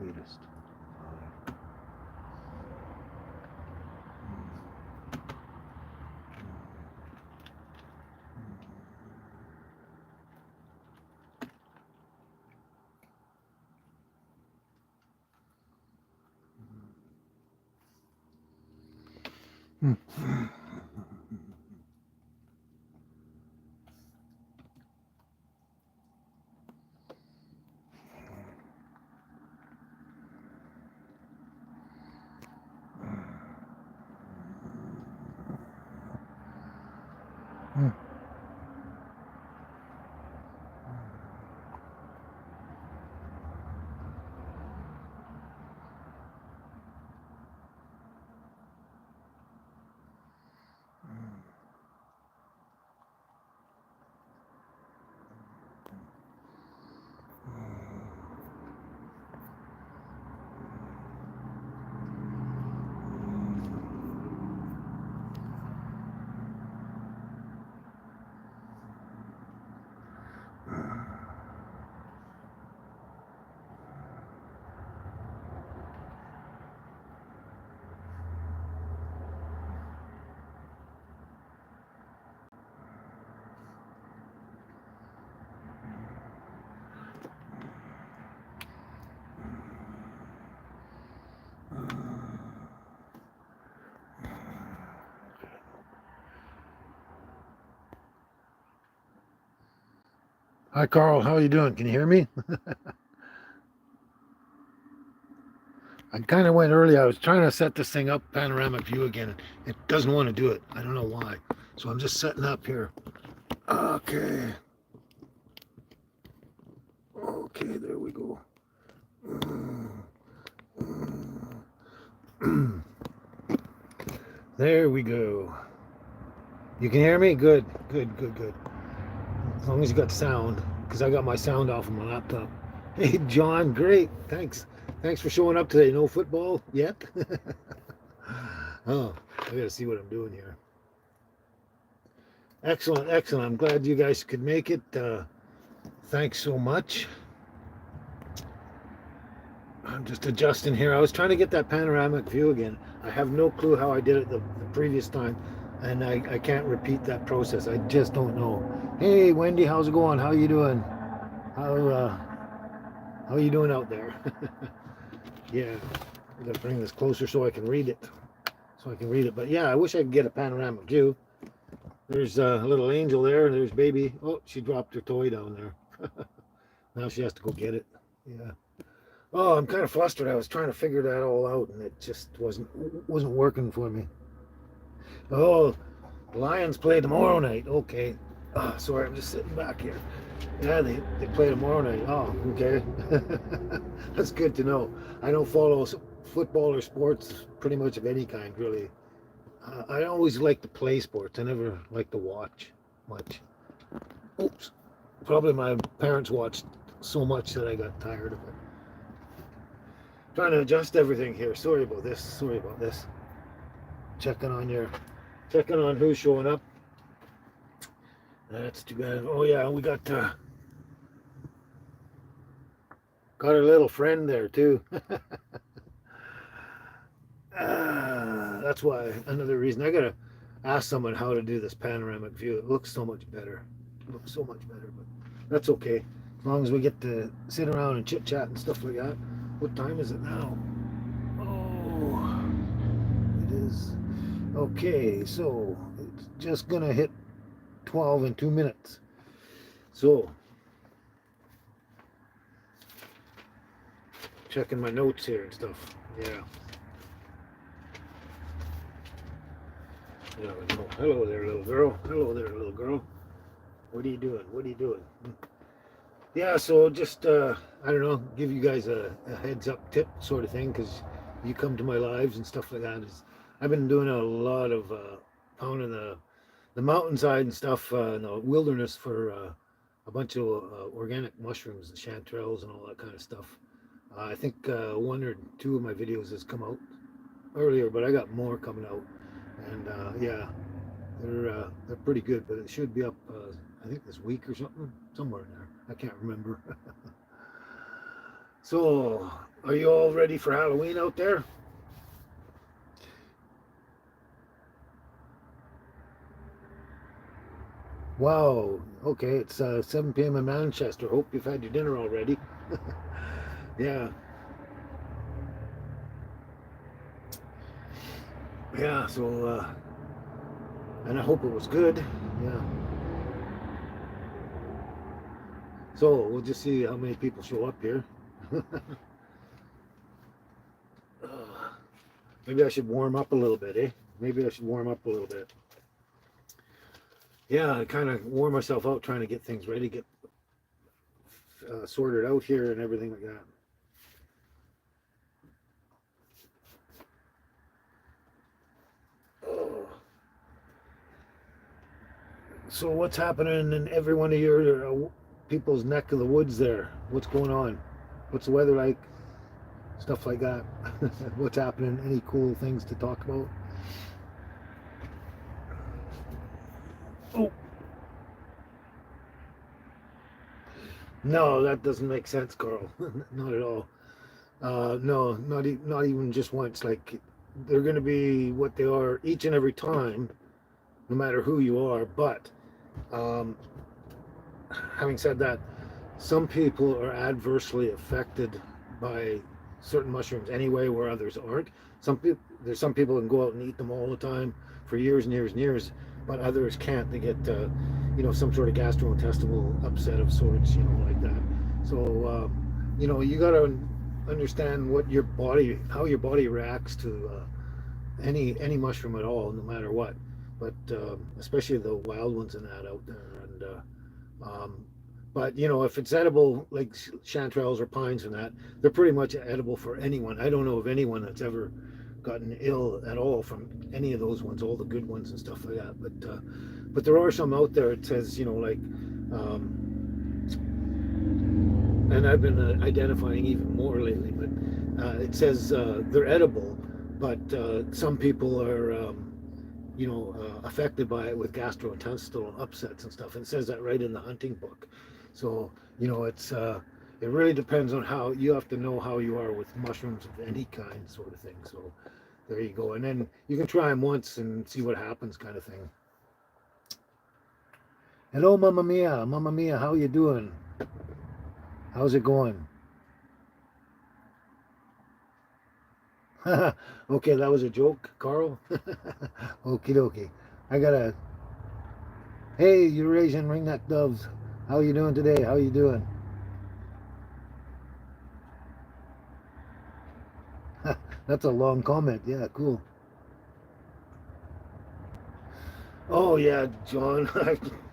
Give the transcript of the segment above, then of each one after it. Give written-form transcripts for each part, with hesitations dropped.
Latest. Hi, Carl. How are you doing? Can you hear me? I kind of went early. I was trying to set this thing up, panoramic view again. It doesn't want to do it. I don't know why. So I'm just setting up here. Okay. Okay, there we go. There we go. You can hear me? Good, good, good, good. As long as you got sound, because I got my sound off of my laptop. Hey, John, great. Thanks. Thanks for showing up today. No football yet? Oh, I got to see what I'm doing here. Excellent, excellent. I'm glad you guys could make it. Thanks so much. I'm just adjusting here. I was trying to get that panoramic view again. I have no clue how I did it the previous time, and I can't repeat that process. I just don't know. Hey, Wendy, how's it going? How you doing? How are you doing out there? Yeah, I'm gonna bring this closer so I can read it. But yeah, I wish I could get a panoramic view. There's a little angel there. There's baby. Oh, she dropped her toy down there. Now she has to go get it. Yeah. Oh, I'm kind of flustered. I was trying to figure that all out, and it just wasn't working for me. Oh, the Lions play tomorrow night. Okay. Oh, sorry, I'm just sitting back here. Yeah, they play tomorrow night. Oh, okay. That's good to know. I don't follow football or sports pretty much of any kind, really. I always like to play sports. I never like to watch much. Oops. Probably my parents watched so much that I got tired of it. Trying to adjust everything here. Sorry about this. Sorry about this. Checking on who's showing up. That's too bad. Oh yeah, we got our little friend there too. That's why another reason I gotta ask someone how to do this panoramic view. It looks so much better. It looks so much better, but that's okay. As long as we get to sit around and chit chat and stuff like that. What time is it now? Oh, it is. Okay, so it's just gonna hit 12 in 2 minutes. So, checking my notes here and stuff. Yeah. Yeah, no. Hello there, little girl. Hello there, little girl. What are you doing? What are you doing? Yeah, so just, I don't know, give you guys a heads up tip sort of thing, because you come to my lives and stuff like that. I've been doing a lot of pounding the mountainside and stuff in the wilderness for a bunch of organic mushrooms and chanterelles and all that kind of stuff. I think one or two of my videos has come out earlier, but I got more coming out, and yeah, they're pretty good. But it should be up, I think this week or something, somewhere in there. I can't remember. So Are you all ready for Halloween out there? Wow. Okay, it's 7 p.m. in Manchester. Hope you've had your dinner already. Yeah. Yeah. So, and I hope it was good. Yeah. So we'll just see how many people show up here. Maybe I should warm up a little bit, eh? Maybe I should warm up a little bit. Yeah, I kind of wore myself out trying to get things ready, get sorted out here and everything like that. Oh. So what's happening in every one of your people's neck of the woods there? What's going on? What's the weather like? Stuff like that. What's happening? Any cool things to talk about? Oh, no, that doesn't make sense, Carl. Not at all. No, not even just once. Like they're going to be what they are each and every time, no matter who you are. But um, having said that, some people are adversely affected by certain mushrooms anyway, where others aren't. There's some people who can go out and eat them all the time for years and years and years, but others can't. They get some sort of gastrointestinal upset of sorts, like that. So you got to understand what your body, how your body reacts to any mushroom at all, no matter what. But especially the wild ones and that out there, and but if it's edible, like chanterelles or pines and that, they're pretty much edible for anyone. I don't know of anyone that's ever gotten ill at all from any of those ones, all the good ones and stuff like that. But there are some out there. It says, like, and I've been identifying even more lately. But it says they're edible, but some people are. Affected by it with gastrointestinal upsets and stuff. And it says that right in the hunting book. So, it really depends on how you have to know how you are with mushrooms of any kind, sort of thing. So, there you go. And then you can try them once and see what happens, kind of thing. Hello, Mamma Mia, how you doing? How's it going? Okay, that was a joke, Carl. Okie dokie. I gotta. Hey, Eurasian ringneck doves. How you doing today? How you doing? That's a long comment. Yeah, cool. Oh yeah, John.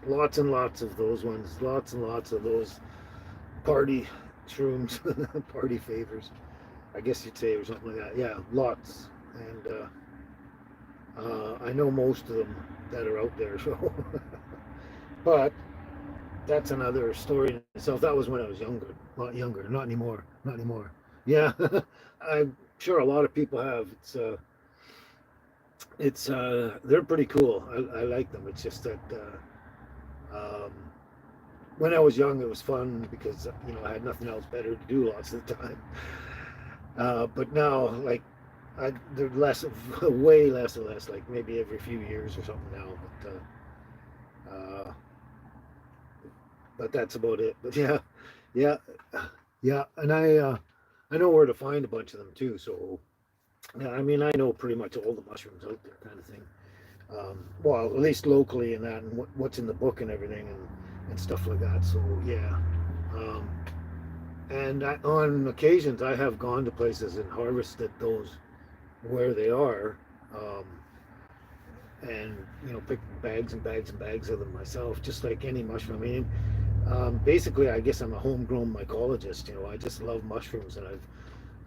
Lots and lots of those ones. Lots and lots of those party shrooms, party favors. I guess you'd say, or something like that. Yeah, lots. And I know most of them that are out there. So, but that's another story in itself. That was when I was younger, a lot younger. Not anymore. Not anymore. Yeah, I'm sure a lot of people have. It's they're pretty cool. I like them. It's just that when I was young, it was fun because I had nothing else better to do lots of the time. But now, like, they're less, way less and less. Like maybe every few years or something now. But that's about it. But yeah, yeah, yeah. And I know where to find a bunch of them too. So yeah, I mean, I know pretty much all the mushrooms out there, kind of thing. Well, at least locally and that, and what's in the book and everything, and stuff like that. So yeah, um, and on occasions I have gone to places and harvested those where they are, um, and picked bags and bags and bags of them myself, just like any mushroom. I mean, basically, I guess I'm a homegrown mycologist. I just love mushrooms, and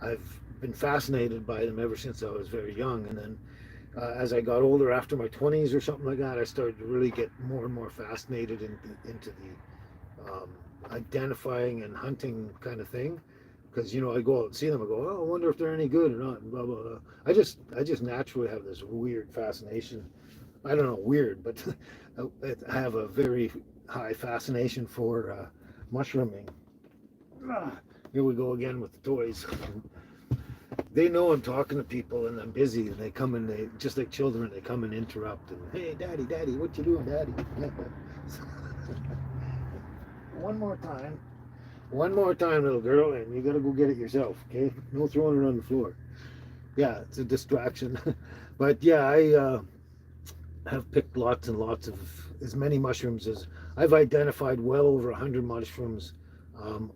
I've been fascinated by them ever since I was very young, and then as I got older, after my 20s or something like that, I started to really get more and more fascinated into the identifying and hunting kind of thing. Because I go out and see them, I go, oh, I wonder if they're any good or not. And blah blah blah. I just naturally have this weird fascination. I don't know, weird, but I have a very high fascination for mushrooming. Here we go again with the toys. They know I'm talking to people and I'm busy, and they come and they, just like children, they come and interrupt and, hey, daddy, what you doing, daddy? One more time, little girl, and you gotta go get it yourself, okay? No throwing it on the floor. Yeah, it's a distraction. But yeah, I have picked lots and lots of, as many mushrooms as I've identified, well over 100 mushrooms,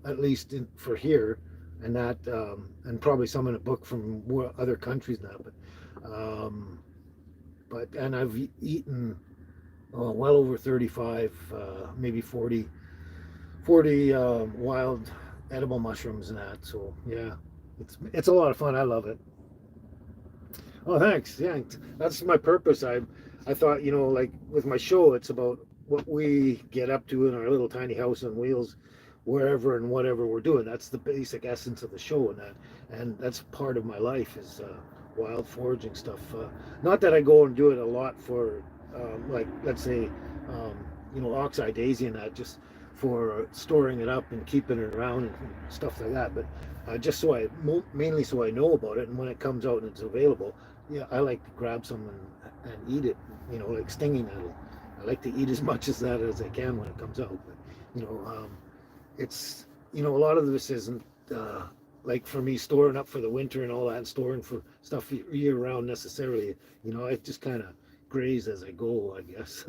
at least for here, and that, and probably some in a book from other countries now. And I've eaten well over 35, maybe 40 wild edible mushrooms and that. So yeah, it's a lot of fun. I love it. Oh, thanks. Yeah, that's my purpose. I thought, like with my show, it's about what we get up to in our little tiny house on wheels, wherever and whatever we're doing. That's the basic essence of the show, and that's part of my life is wild foraging stuff. Not that I go and do it a lot for, like, let's say, oxeye daisy and that, just for storing it up and keeping it around and stuff like that. But just mainly so I know about it, and when it comes out and it's available, yeah, I like to grab some and eat it, like stinging nettle. I like to eat as much as that as I can when it comes out. But, it's, a lot of this isn't like for me storing up for the winter and all that, and storing for stuff year round necessarily. I just kind of graze as I go, I guess.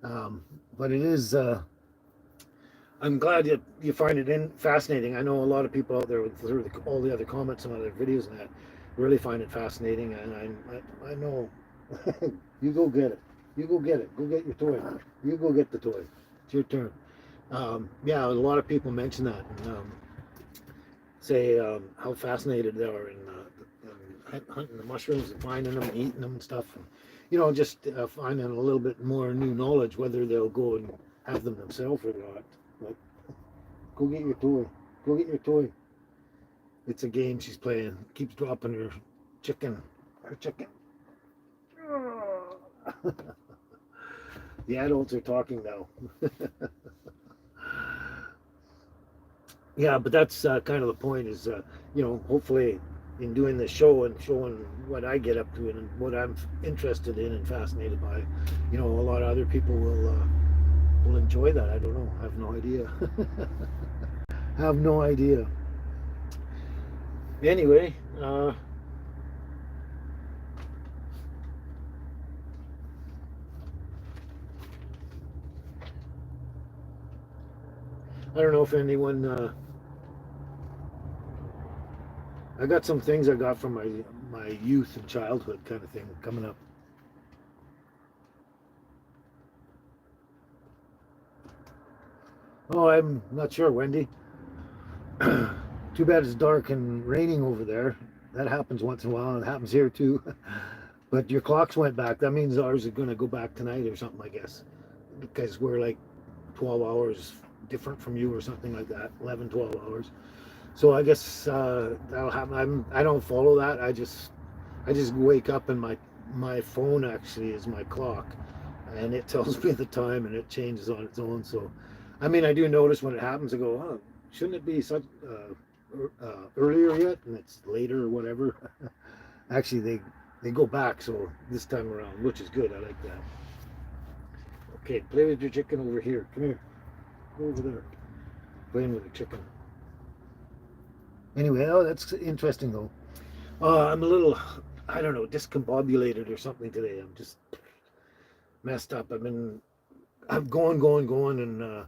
But it is, I'm glad you find it fascinating. I know a lot of people out there through all the other comments and other videos and that really find it fascinating, and I know. You go get it. You go get it. Go get your toy. You go get the toy. It's your turn. Yeah, a lot of people mention that and say how fascinated they are in hunting the mushrooms and finding them and eating them and stuff. And, just finding a little bit more new knowledge, whether they'll go and have them themselves or not. But go get your toy. Go get your toy. It's a game she's playing. Keeps dropping her chicken. Her chicken. The adults are talking now. Yeah, but that's kind of the point is, hopefully in doing this show and showing what I get up to and what I'm interested in and fascinated by, a lot of other people will enjoy that. I don't know. I have no idea. Have no idea. Anyway, I don't know if anyone, I got some things I got from my youth and childhood kind of thing coming up. Oh, I'm not sure, Wendy. Too bad it's dark and raining over there. That happens once in a while, and it happens here too. But your clocks went back. That means ours are going to go back tonight or something, I guess. Because we're like 12 hours different from you or something like that. 11, 12 hours. So I guess that'll happen. I don't follow that. I just wake up and my phone actually is my clock. And it tells me the time and it changes on its own. So, I mean, I do notice when it happens, I go, oh, shouldn't it be such earlier yet? And it's later or whatever. Actually, they go back, so this time around, which is good. I like that. Okay, play with your chicken over here. Come here. Go over there. Playing with the chicken. Anyway, oh, that's interesting though. I'm a little, I don't know, discombobulated or something today. I'm just messed up. I'm going and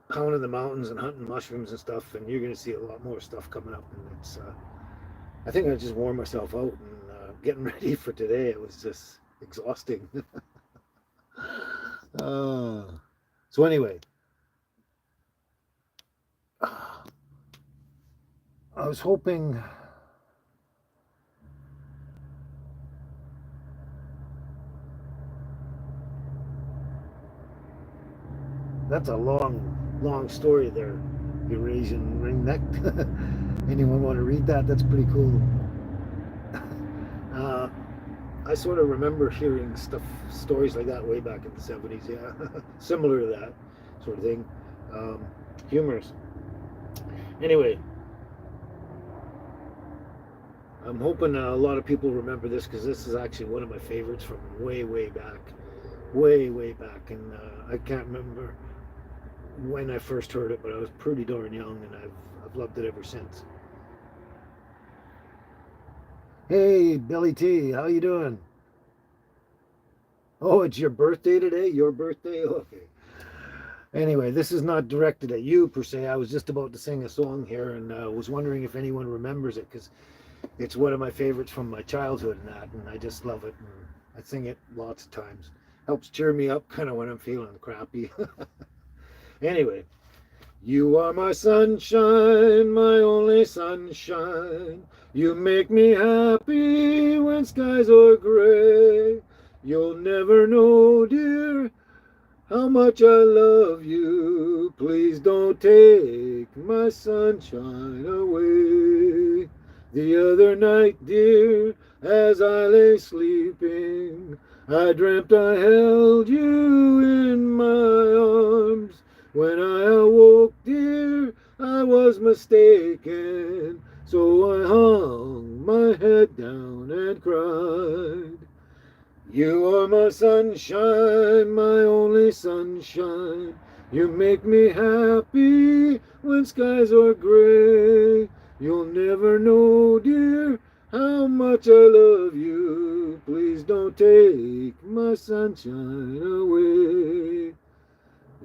pounding the mountains and hunting mushrooms and stuff, and you're going to see a lot more stuff coming up. And it's, I think I just wore myself out and getting ready for today. It was just exhausting. So anyway, I was hoping that's a long story there, Eurasian ringneck. Anyone want to read that? That's pretty cool. I sort of remember hearing stories like that way back in the 70s, yeah. Similar to that sort of thing. Humorous. Anyway, I'm hoping a lot of people remember this because this is actually one of my favorites from way, way back. Way back. And I can't remember when I first heard it, but I was pretty darn young, and I've loved it ever since. Hey, Billy T, how you doing? Oh, it's your birthday today? Your birthday? Okay. Anyway, this is not directed at you per se. I was just about to sing a song here, and was wondering if anyone remembers it, because it's one of my favorites from my childhood and that, and I just love it. And I sing it lots of times. Helps cheer me up kind of when I'm feeling crappy. Anyway, you are my sunshine, my only sunshine. You make me happy when skies are gray. You'll never know, dear, how much I love you. Please don't take my sunshine away. The other night, dear, as I lay sleeping, I dreamt I held you in my arms. When I awoke, dear, I was mistaken, so I hung my head down and cried. You are my sunshine, my only sunshine. You make me happy when skies are gray. You'll never know, dear, how much I love you. Please don't take my sunshine away.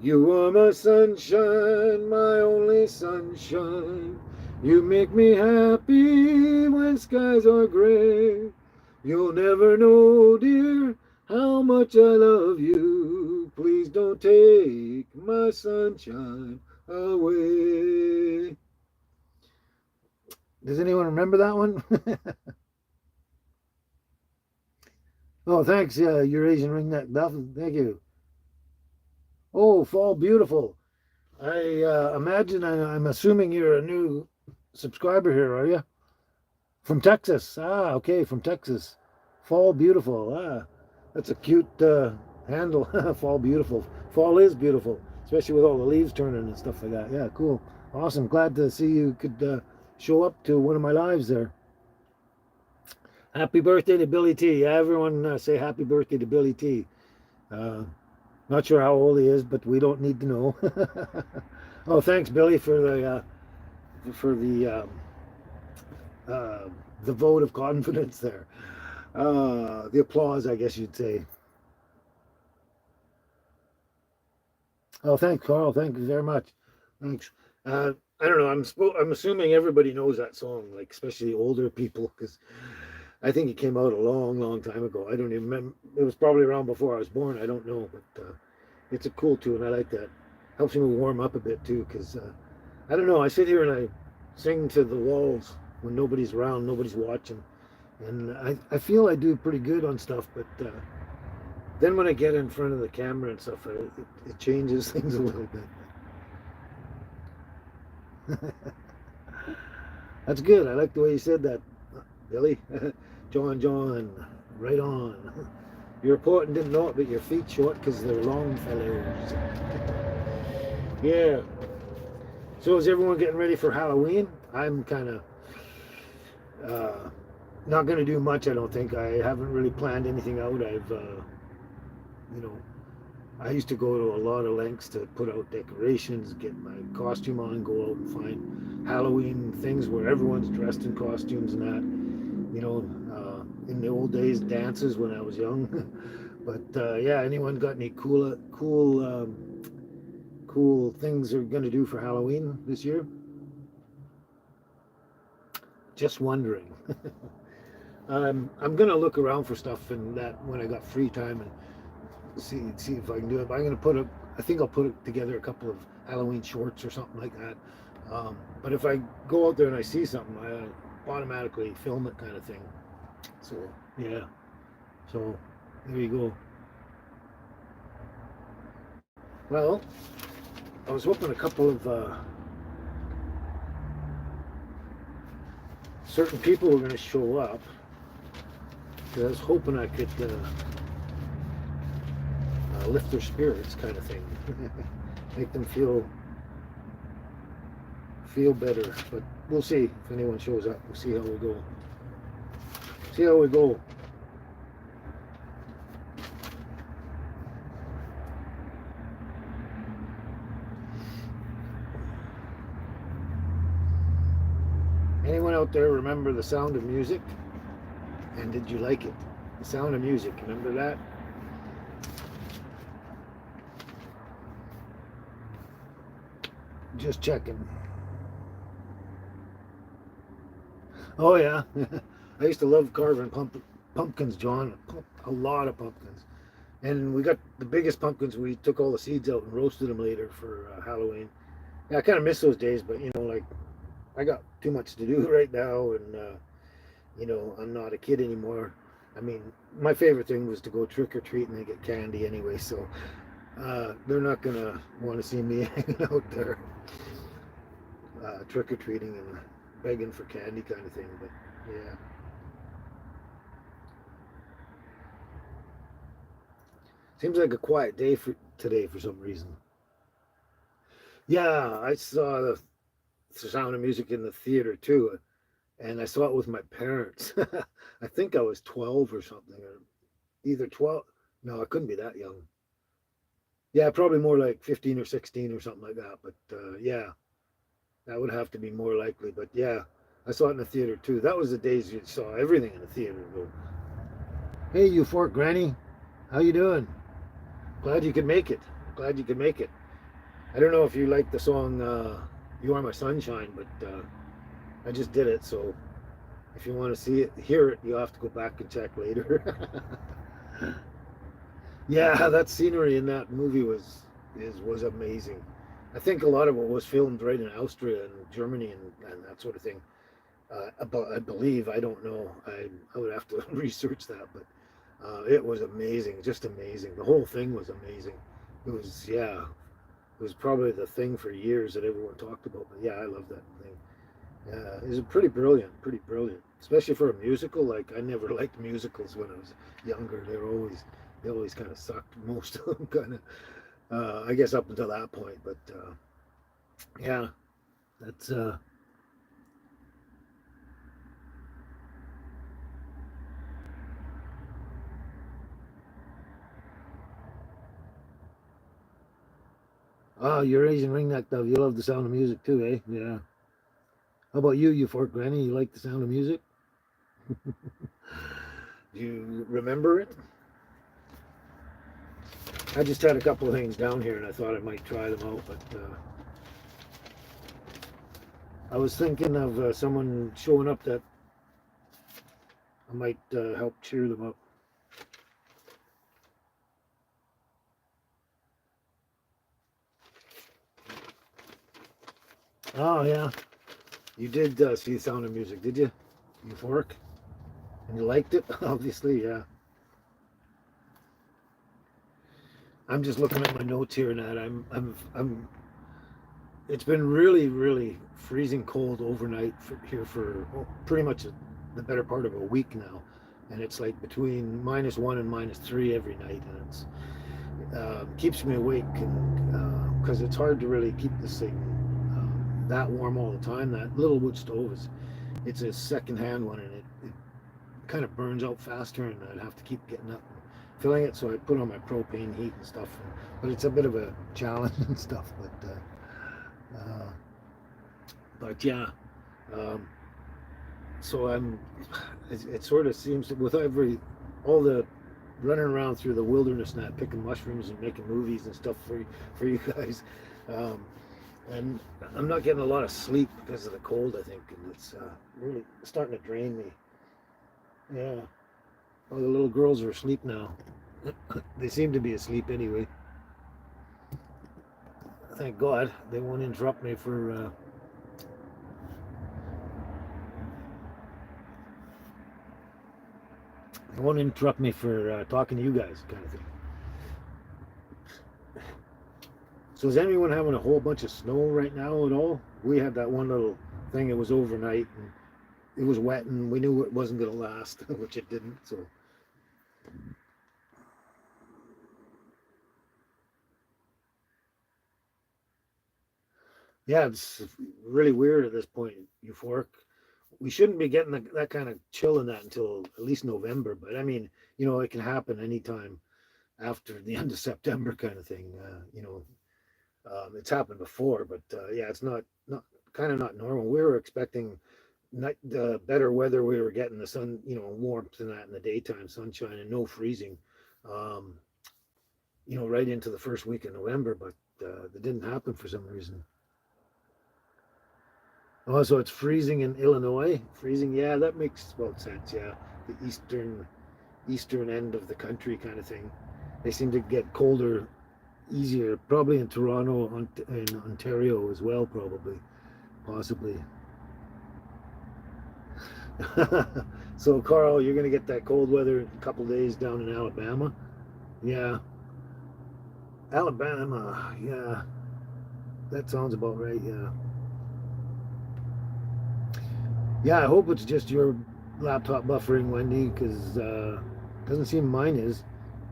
You are my sunshine, my only sunshine. You make me happy when skies are gray. You'll never know, dear, how much I love you. Please don't take my sunshine away. Does anyone remember that one? Oh, thanks, Eurasian Ringneck Duff. Thank you. Oh, Fall Beautiful. I imagine, I'm assuming you're a new subscriber here, are you? From Texas. Ah, okay, from Texas. Fall Beautiful. Ah, that's a cute handle. Fall Beautiful. Fall is beautiful, especially with all the leaves turning and stuff like that. Yeah, cool. Awesome. Glad to see you could show up to one of my lives there. Happy birthday to Billy T. Everyone say happy birthday to Billy T. Not sure how old he is, but we don't need to know. Oh, thanks, Billy, for the vote of confidence there. The applause, I guess you'd say. Oh, thanks, Carl. Thank you very much. Thanks. I don't know. I'm assuming everybody knows that song, like especially older people, because I think it came out a long time ago. I don't even remember. It was probably around before I was born. I don't know, but it's a cool tune. I like that. Helps me warm up a bit too, because I don't know. I sit here and I sing to the walls when nobody's around, nobody's watching, and I feel I do pretty good on stuff, but then when I get in front of the camera and stuff, it changes things a little bit. That's good. I like the way you said that, Billy. John, right on. You're a poet and didn't know it, but your feet short because they're long fellows. Yeah. So is everyone getting ready for Halloween? I'm kind of not going to do much, I don't think. I haven't really planned anything out. I used to go to a lot of lengths to put out decorations, get my costume on, go out and find Halloween things where everyone's dressed in costumes and that. In the old days, dances when I was young. But yeah, anyone got any cool things they're going to do for Halloween this year? Just wondering. I'm going to look around for stuff and that when I got free time and see if I can do it. But I think I'll put together a couple of Halloween shorts or something like that. But if I go out there and I see something, I automatically film it, kind of thing. So yeah. So there you go. Well, I was hoping a couple of certain people were going to show up. I was hoping I could lift their spirits, kind of thing. Make them feel feel better. But we'll see if anyone shows up. We'll see how we go. See how we go. Anyone out there remember The Sound of Music? And did you like it? The Sound of Music, remember that? Just checking. Oh yeah, I used to love carving pumpkins, John. A lot of pumpkins. And we got the biggest pumpkins. We took all the seeds out and roasted them later for Halloween. Yeah, I kind of miss those days, but you know, like I got too much to do right now, and you know, I'm not a kid anymore. I mean, my favorite thing was to go trick or treating and get candy anyway, so they're not gonna want to see me hanging out there trick or treating and begging for candy kind of thing. But yeah, seems like a quiet day for today for some reason. Yeah, I saw the Sound of Music in the theater too, and I saw it with my parents. I think I was 12 or something, or either 12. No, I couldn't be that young. Yeah, probably more like 15 or 16 or something like that. But yeah, that would have to be more likely. But yeah, I saw it in the theater too. That was the days you saw everything in the theater. Go, hey, you Fort Granny, how you doing? Glad you could make it. Glad you could make it. I don't know if you like the song "You Are My Sunshine," but I just did it. So if you want to see it, hear it, you'll have to go back and check later. Yeah, that scenery in that movie was amazing. I think a lot of it was filmed right in Austria and Germany and that sort of thing. I believe, I don't know. I would have to research that, but it was amazing, just amazing. The whole thing was amazing. It was, yeah, it was probably the thing for years that everyone talked about. But yeah, I love that thing. Yeah, it was pretty brilliant, especially for a musical. Like I never liked musicals when I was younger. They always kind of sucked. Most of them kind of, I guess, up until that point. But yeah, that's you're Asian ringneck dove. You love the Sound of Music too, eh? Yeah. How about you, Fort Granny? You like the Sound of Music? Do you remember it? I just had a couple of things down here, and I thought I might try them out, but I was thinking of someone showing up that I might help cheer them up. Oh yeah, you did see Sound of Music, did you? You fork, and you liked it, obviously. Yeah. I'm just looking at my notes here, and that I'm. It's been really freezing cold overnight here for pretty much the better part of a week now, and it's like between -1 and -3 every night, and it's keeps me awake, and because it's hard to really keep this thing that warm all the time. That little wood stove it's a second-hand one, and it kind of burns out faster, and I'd have to keep getting up and filling it. So I put on my propane heat and stuff, but it's a bit of a challenge and stuff. But yeah, um, so it sort of seems that with all the running around through the wilderness now, picking mushrooms and making movies and stuff for you guys. Um, and I'm not getting a lot of sleep because of the cold, I think, and it's really starting to drain me. Yeah. All the little girls are asleep now. They seem to be asleep anyway. Thank God they won't interrupt me for. They won't interrupt me for talking to you guys, kind of thing. So is anyone having a whole bunch of snow right now at all? We had that one little thing. It was overnight, and it was wet, and we knew it wasn't going to last, which it didn't. So Yeah, it's really weird at this point, euphoric. We shouldn't be getting that kind of chill in that until at least November. But I mean, it can happen anytime after the end of September, kind of thing. It's happened before, but yeah, it's not kind of not normal. We were expecting not the better weather. We were getting the sun, warmth and that in the daytime, sunshine and no freezing. Um, right into the first week of November, but that didn't happen for some reason. Oh, so it's freezing in Illinois. Freezing, yeah, that makes well sense. Yeah, the eastern end of the country, kind of thing. They seem to get colder easier, probably in Toronto, in Ontario as well, probably, possibly. So, Carl, you're gonna get that cold weather in a couple days down in Alabama. Yeah, Alabama. Yeah, that sounds about right. Yeah, yeah. I hope it's just your laptop buffering, Wendy, because doesn't seem mine is.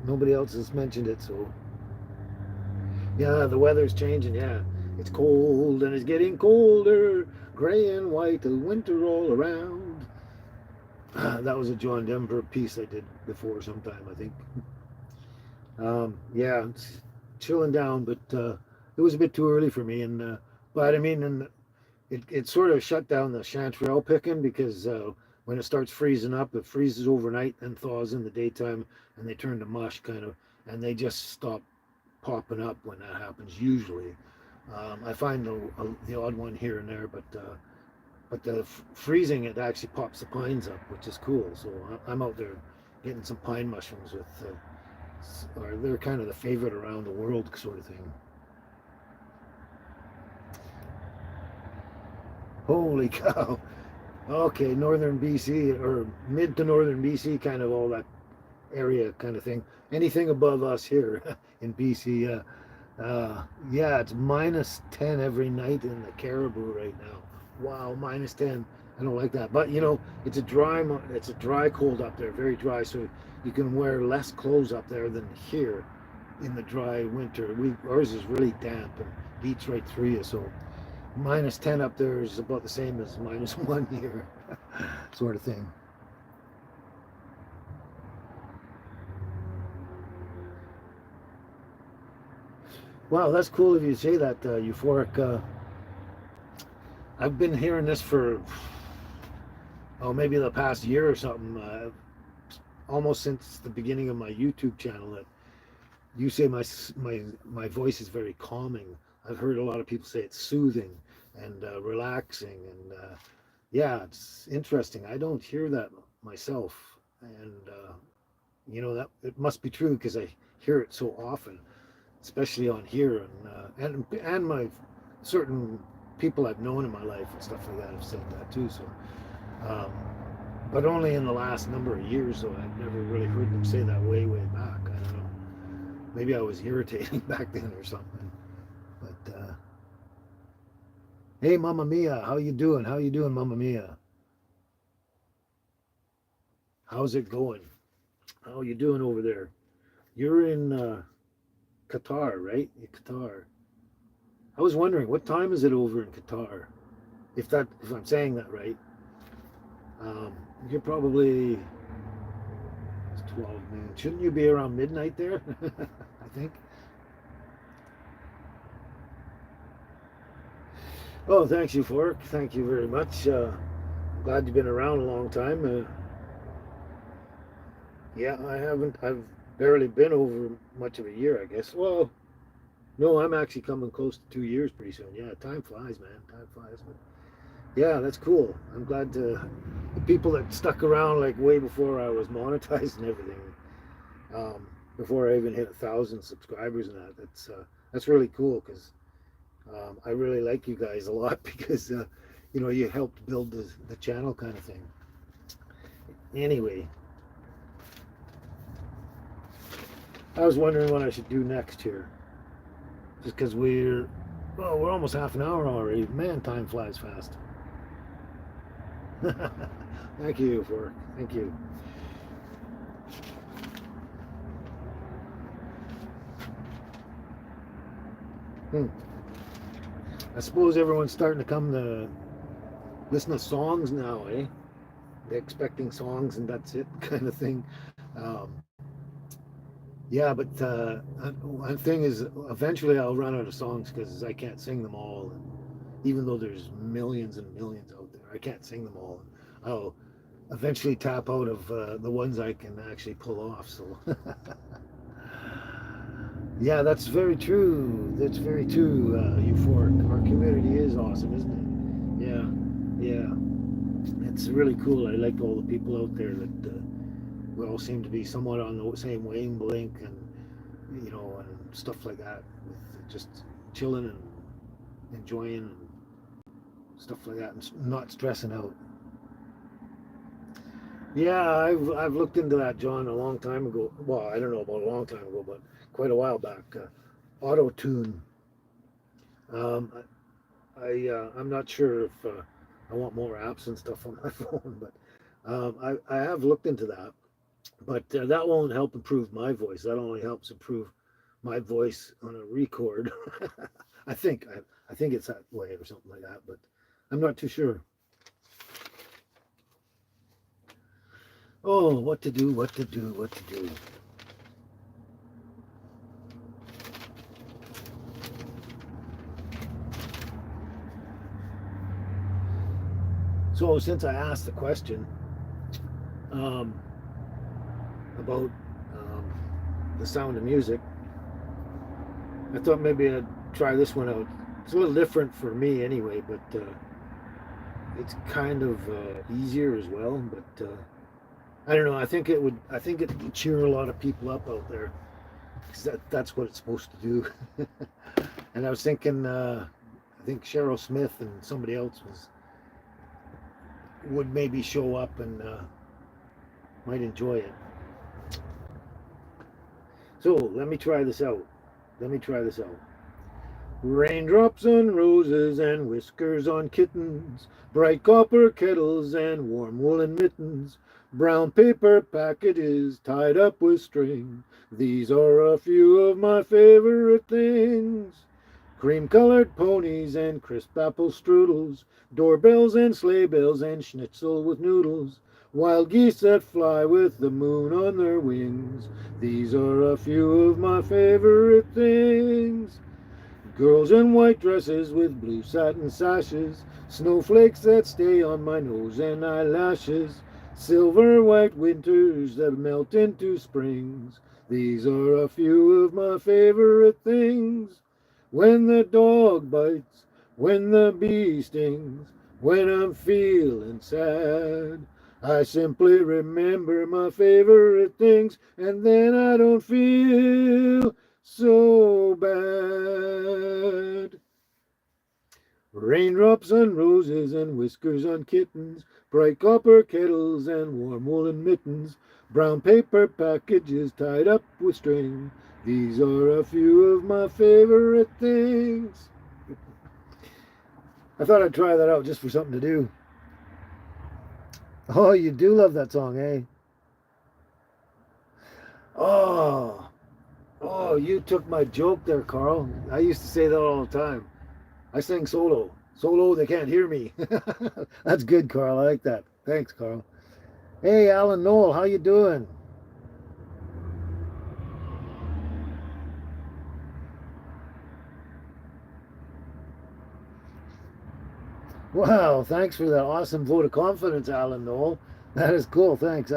Nobody else has mentioned it, so yeah, the weather's changing. Yeah, it's cold and it's getting colder, gray and white, the winter all around. That was a John Denver piece I did before sometime, I think. Yeah, it's chilling down, but it was a bit too early for me. And but I mean, and it sort of shut down the chanterelle picking because when it starts freezing up, it freezes overnight and thaws in the daytime, and they turn to mush kind of, and they just stop popping up when that happens usually. I find the odd one here and there, but the freezing it actually pops the pines up, which is cool. So I'm out there getting some pine mushrooms with, or they're kind of the favorite around the world sort of thing. Holy cow! Okay, northern BC or mid to northern BC, kind of all that area kind of thing. Anything above us here in BC, yeah, it's -10 every night in the Caribou right now. Wow, -10. I don't like that. But it's a dry cold up there, very dry. So you can wear less clothes up there than here in the dry winter. Ours is really damp and eats right through you. So -10 up there is about the same as -1 here, sort of thing. Wow, that's cool of you to say that, euphoric. I've been hearing this for maybe the past year or something, almost since the beginning of my YouTube channel. That you say my voice is very calming. I've heard a lot of people say it's soothing and relaxing, and yeah, it's interesting. I don't hear that myself, and that it must be true because I hear it so often, especially on here, and my certain people I've known in my life and stuff like that have said that too. So, um, but only in the last number of years, so I've never really heard them say that way back. I don't know. Maybe I was irritating back then or something. But hey, Mama Mia, how you doing? How you doing, Mama Mia? How's it going? How you doing over there? You're in Qatar, right? Qatar. I was wondering what time is it over in Qatar? If I'm saying that right. Um, you're probably it's 12 noon. Shouldn't you be around midnight there? I think. Oh, thanks, you Fork. Thank you very much. Glad you've been around a long time. Yeah, I haven't. I've barely been over much of a year, I guess. Well, no, I'm actually coming close to 2 years pretty soon. Yeah, time flies, man. Time flies. But yeah, that's cool. I'm glad the people that stuck around like way before I was monetized and everything, before I even hit 1,000 subscribers and that. That's really cool because I really like you guys a lot because you helped build the channel kind of thing. Anyway, I was wondering what I should do next here, just because we're almost half an hour already. Man, time flies fast. Thank you. Hmm. I suppose everyone's starting to come to listen to songs now, eh? They're expecting songs and that's it, kind of thing. Um, yeah, but one thing is, eventually I'll run out of songs because I can't sing them all. And even though there's millions and millions out there, I can't sing them all. I'll eventually tap out of the ones I can actually pull off. So, yeah, that's very true. That's very true, Euphoric. Our community is awesome, isn't it? Yeah, yeah. It's really cool. I like all the people out there that we all seem to be somewhat on the same wavelength and, and stuff like that. With just chilling and enjoying and stuff like that and not stressing out. Yeah, I've looked into that, John, a long time ago. Well, I don't know about a long time ago, but quite a while back. Auto tune. Um, I'm not sure if I want more apps and stuff on my phone, but I have looked into that. But that won't help improve my voice. That only helps improve my voice on a record. I think I think it's that way or something like that, but I'm not too sure. Oh, what to do, what to do, what to do. So since I asked the question um, about the sound of music, I thought maybe I'd try this one out. It's a little different for me anyway, but it's kind of easier as well. But I don't know. I think it would. I think it would cheer a lot of people up out there because that's what it's supposed to do. And I was thinking, I think Cheryl Smith and somebody else would maybe show up and might enjoy it. So let me try this out. Let me try this out. Raindrops on roses and whiskers on kittens, bright copper kettles and warm woolen mittens, brown paper packages tied up with string. These are a few of my favorite things. Cream-colored ponies and crisp apple strudels, doorbells and sleigh bells and schnitzel with noodles, wild geese that fly with the moon on their wings. These are a few of my favorite things. Girls in white dresses with blue satin sashes, snowflakes that stay on my nose and eyelashes, silver white winters that melt into springs. These are a few of my favorite things. When the dog bites, when the bee stings, when I'm feeling sad, I simply remember my favorite things, and then I don't feel so bad. Raindrops on roses and whiskers on kittens, bright copper kettles and warm woolen mittens, brown paper packages tied up with string. These are a few of my favorite things. I thought I'd try that out just for something to do. Oh, you do love that song, eh? Oh, oh, you took my joke there, Carl. I used to say that all the time. I sing solo. Solo, they can't hear me. That's good, Carl. I like that. Thanks, Carl. Hey, Alan Noel, how you doing? Wow, thanks for that awesome vote of confidence, Alan Noel. That is cool. Thanks.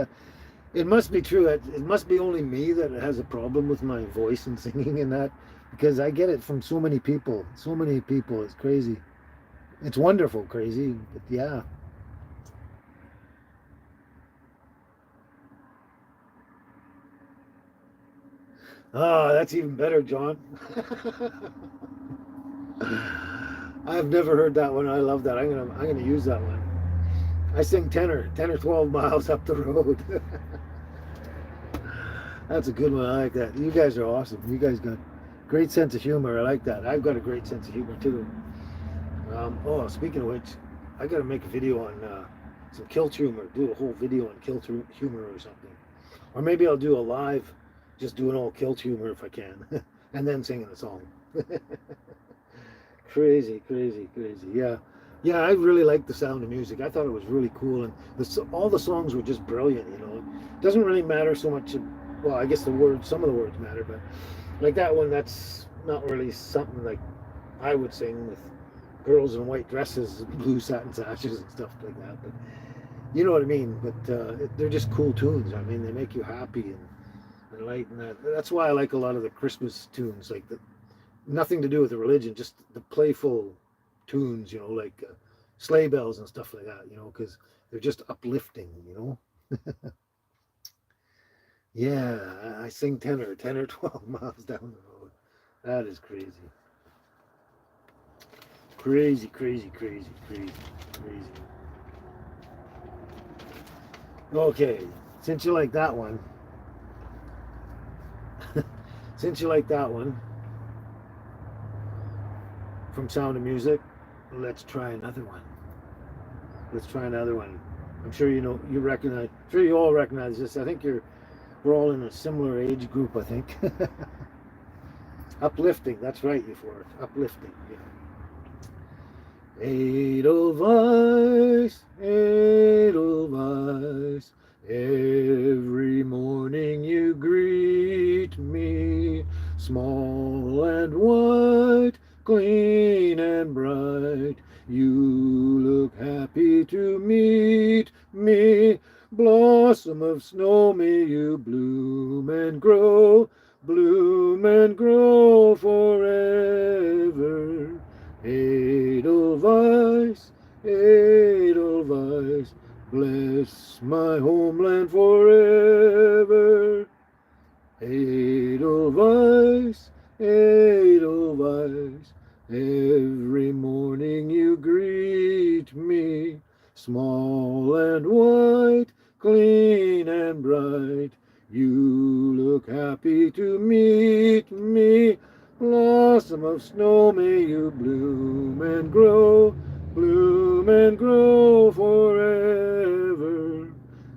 It must be true. It must be only me that has a problem with my voice and singing and that, because I get it from so many people. So many people. It's crazy. It's wonderful, crazy. But yeah. Ah, that's even better, John. I've never heard that one. I love that. I'm gonna use that one. I sing tenor, 10 or 12 miles up the road. That's a good one. I like that. You guys are awesome. You guys got great sense of humor. I like that. I've got a great sense of humor too. Oh, speaking of which, I got to make a video on some kilt humor. Do a whole video on kilt humor or something. Or maybe I'll do a live, just doing all kilt humor if I can, and then singing a song. Because Crazy, crazy, crazy. Yeah. Yeah, I really liked the Sound of Music. I thought it was really cool, and all the songs were just brilliant. It doesn't really matter so much. Well, I guess the words, some of the words matter, but like that one, that's not really something like I would sing with girls in white dresses, blue satin sashes, and stuff like that. But you know what I mean. But they're just cool tunes. I mean, they make you happy and light, and that's why I like a lot of the Christmas tunes, like nothing to do with the religion, just the playful tunes, like sleigh bells and stuff like that, because they're just uplifting. Yeah, I sing 10 or 12 miles down the road. That is crazy. Crazy, crazy, crazy, crazy, crazy. Okay, since you like that one, since you like that one from Sound of Music, let's try another one. Let's try another one. I'm sure you recognize. I'm sure you all recognize this. I think we're all in a similar age group. I think. Uplifting. That's right, Euphoric. Uplifting. Yeah. Edelweiss, Edelweiss. Every morning you greet me, small and white, clean and bright. You look happy to meet me. Blossom of snow, may you bloom and grow forever. Edelweiss, Edelweiss, bless my homeland forever. Edelweiss, Edelweiss, every morning you greet me, small and white, clean and bright. You look happy to meet me. Blossom of snow, may you bloom and grow forever.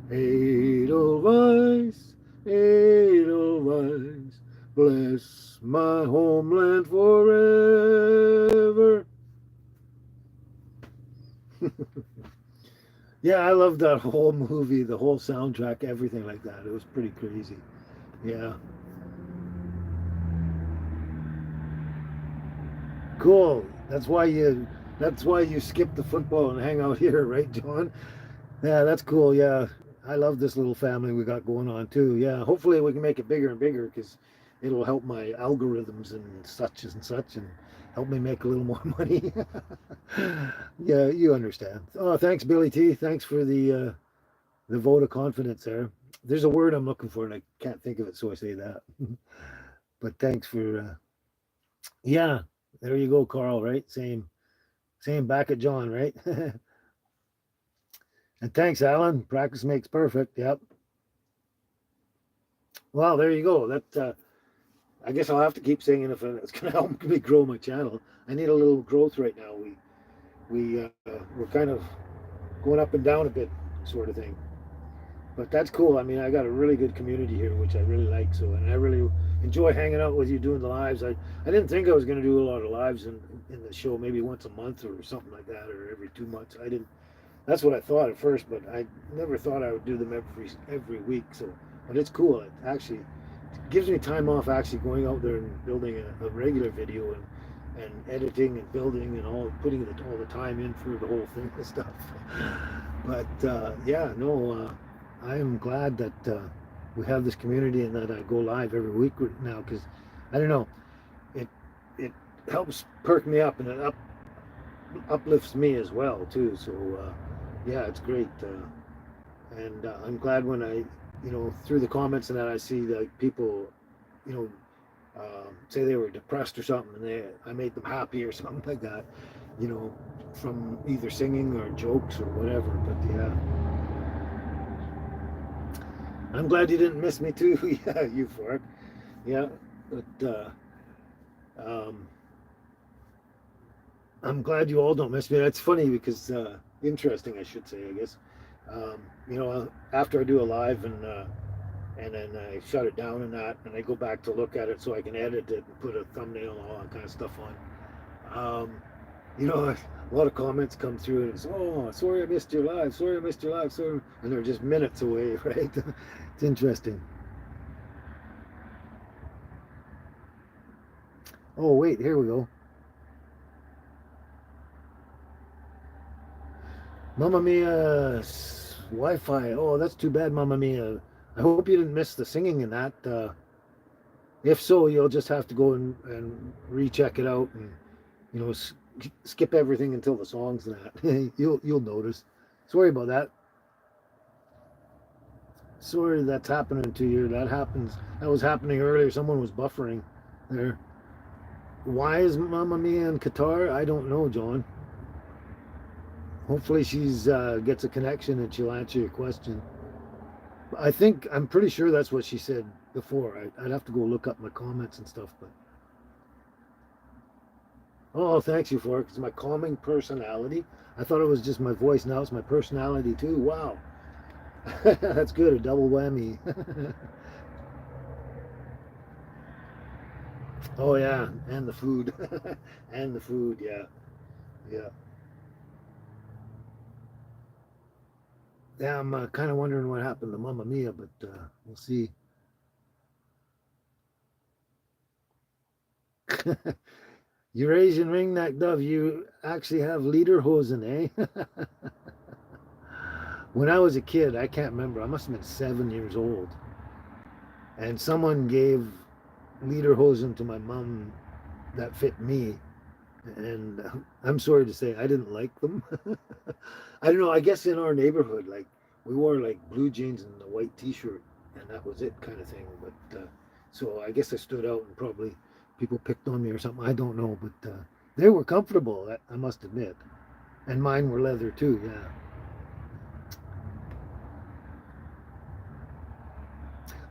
Edelweiss, Edelweiss, bless my homeland forever. Yeah, I love that whole movie, the whole soundtrack, everything like that. It was pretty crazy. Yeah. Cool. That's why you skip the football and hang out here, right, John? Yeah, that's cool. Yeah, I love this little family we got going on too. Yeah, hopefully we can make it bigger and bigger because it'll help my algorithms and such and help me make a little more money. Yeah, you understand. Oh, thanks, Billy T. Thanks for the vote of confidence there. There's a word I'm looking for and I can't think of it, so I say that. But thanks for yeah. There you go, Carl. Right, same back at John. Right. And thanks, Alan. Practice makes perfect. Yep. Well, there you go. That I guess I'll have to keep singing if it's going to help me grow my channel. I need a little growth right now. We're kind of going up and down a bit, sort of thing. But that's cool. I mean, I got a really good community here, which I really like. So, and I really enjoy hanging out with you doing the lives. I didn't think I was going to do a lot of lives in the show, maybe once a month or something like that, or every 2 months. I didn't. That's what I thought at first, but I never thought I would do them every week. So, but it's cool. It actually gives me time off actually going out there and building a regular video and editing and building and putting all the time in for the whole thing and stuff. But yeah, no, I am glad that we have this community and that I go live every week now because I don't know, it it helps perk me up and it uplifts me as well too. So yeah, it's great. And I'm glad when through the comments and that I see like people, you know, say they were depressed or something, and I made them happy or something like that, from either singing or jokes or whatever. But yeah, I'm glad you didn't miss me too. Yeah, Euphoric. Yeah, but um, I'm glad you all don't miss me. That's funny because interesting, I should say, I guess. After I do a live and then I shut it down and I go back to look at it so I can edit it and put a thumbnail and all that kind of stuff on. Um, you know, a lot of comments come through and it's, oh, sorry I missed your live, sorry I missed your live, sorry, and they're just minutes away, right? It's interesting. Oh wait, here we go. Mamma Mia Wi-Fi. Oh, that's too bad, Mamma Mia. I hope you didn't miss the singing in that. If so, you'll just have to go and recheck it out and you know skip everything until the song's that. You'll notice. Sorry about that. Sorry that's happening to you. That happens. That was happening earlier. Someone was buffering there. Why is Mamma Mia in Qatar? I don't know, John. Hopefully she's gets a connection and she'll answer your question. I'm pretty sure that's what she said before. I'd have to go look up my comments and stuff. But oh, thanks you for it. It's my calming personality. I thought it was just my voice. Now it's my personality too. Wow, that's good. A double whammy. Oh yeah, and the food, and the food. Yeah, yeah. Yeah, I'm kind of wondering what happened to Mamma Mia, but we'll see. Eurasian ringneck dove, you actually have lederhosen, eh? When I was a kid, I can't remember. I must have been 7 years old, and someone gave lederhosen to my mom that fit me, and I'm sorry to say I didn't like them. I don't know. I guess in our neighborhood, like we wore like blue jeans and a white T-shirt, and that was it, kind of thing. But so I guess I stood out, and probably people picked on me or something. I don't know, but they were comfortable. I must admit, and mine were leather too. Yeah.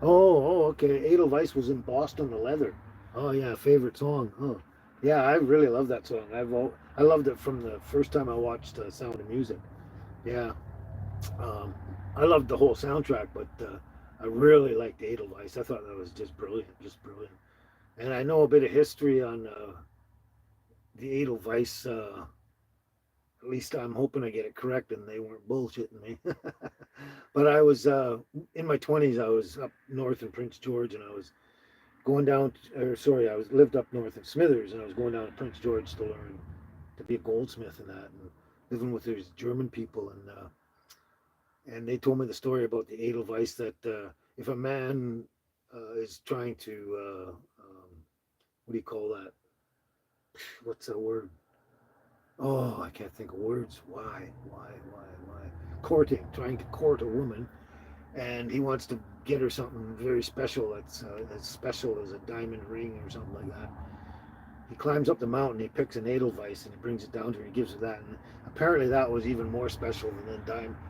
Oh, okay. Edelweiss was in Boston, the leather. Oh yeah, favorite song. Oh, yeah. I really love that song. I loved it from the first time I watched Sound of Music. Yeah. Um, I loved the whole soundtrack, but I really liked Edelweiss. I thought that was just brilliant, just brilliant. And I know a bit of history on the Edelweiss. At least I'm hoping I get it correct and they weren't bullshitting me. But I was in my 20s. I was up north in Prince George, and I was going down. Or sorry, I was lived up north in Smithers, and I was going down to Prince George to learn to be a goldsmith and that, and living with these German people, and they told me the story about the Edelweiss that if a man is trying to what do you call that? What's that word? Oh, I can't think of words. Why? Courting, trying to court a woman, and he wants to get her something very special that's as special as a diamond ring or something like that. He climbs up the mountain, he picks an Edelweiss, and he brings it down to her. He gives her that, and apparently that was even more special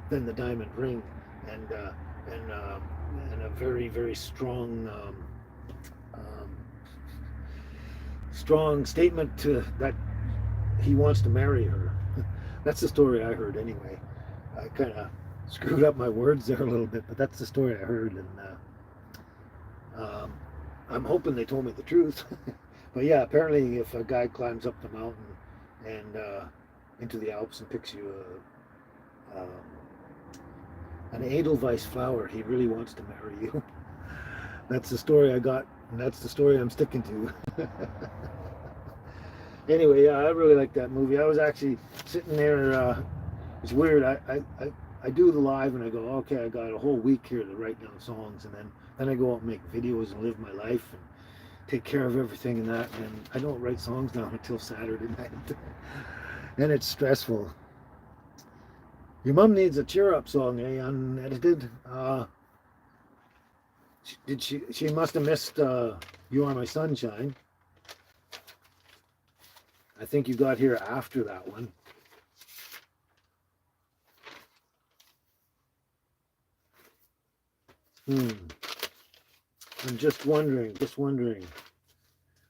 than the diamond ring, and and and a very strong um, strong statement to that he wants to marry her. That's the story I heard anyway. I kind of screwed up my words there a little bit, but that's the story I heard, and I'm hoping they told me the truth. But yeah, apparently, if a guy climbs up the mountain and into the Alps and picks you an Edelweiss flower, he really wants to marry you. That's the story I got, and that's the story I'm sticking to. Anyway, yeah, I really like that movie. I was actually sitting there. It's weird. I do the live and I go, okay, I got a whole week here to write down songs, and then I go out and make videos and live my life and take care of everything and that. And I don't write songs now until Saturday night, and it's stressful. Your mom needs a cheer up song, eh? Unedited. Did she? She must have missed "You Are My Sunshine." I think you got here after that one. Hmm. I'm just wondering, just wondering.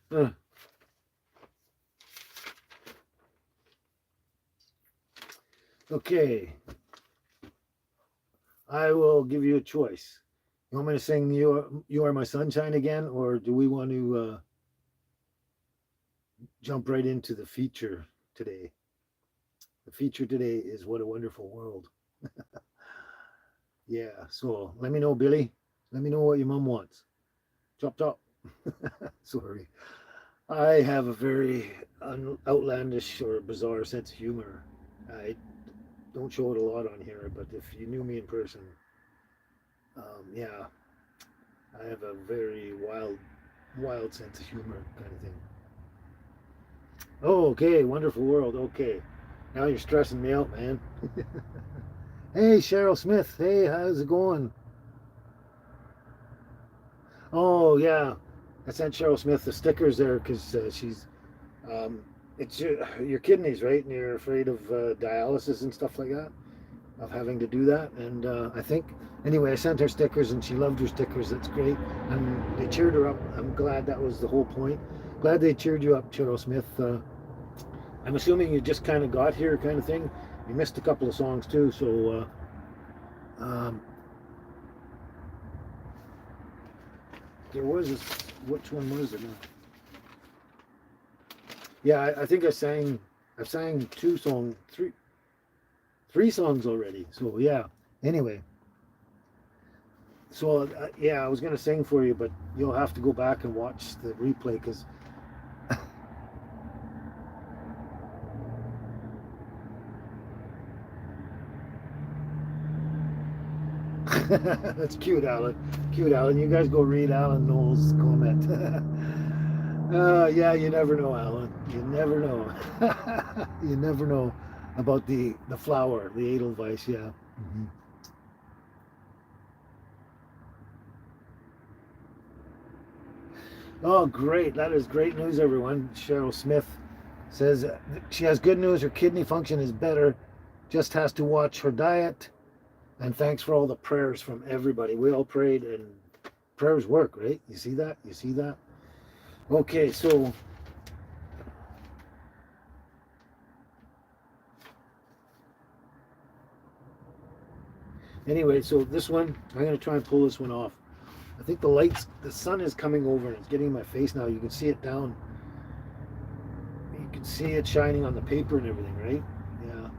Uh, okay, I will give you a choice. You want me to sing "You Are My Sunshine" again, or do we want to jump right into the feature today. The feature today is What a Wonderful World. Yeah, so let me know, Billy. Let me know what your mom wants. Chop chop. Sorry. I have a very outlandish or bizarre sense of humor. I don't show it a lot on here, but if you knew me in person, yeah, I have a very wild sense of humor kind of thing. Oh, okay, wonderful world. Okay, now you're stressing me out, man. Hey, Cheryl Smith. Hey, how's it going? Oh, yeah, I sent Cheryl Smith the stickers there because she's um, it's your kidneys, right? And you're afraid of dialysis and stuff like that, of having to do that. And I think, anyway, I sent her stickers and she loved her stickers. That's great. And they cheered her up. I'm glad that was the whole point. Glad they cheered you up, Cheryl Smith. I'm assuming you just kind of got here, kind of thing. You missed a couple of songs too, so there was a, which one was it? Yeah, I think I sang three songs already. So yeah. Anyway, so yeah, I was gonna sing for you, but you'll have to go back and watch the replay because that's cute, Alan. Cute, Alan. You guys go read Alan Knowles' comment. Yeah, you never know, Alan. You never know. You never know about the flower, the Edelweiss. Yeah. Hmm. Oh, great! That is great news, everyone. Cheryl Smith says she has good news. Her kidney function is better. Just has to watch her diet. And thanks for all the prayers from everybody. We all prayed, and prayers work, right? You see that? You see that? Okay, so anyway, so this one, I'm going to try and pull this one off. I think the sun is coming over and it's getting in my face now. You can see it down. You can see it shining on the paper and everything, right? Yeah.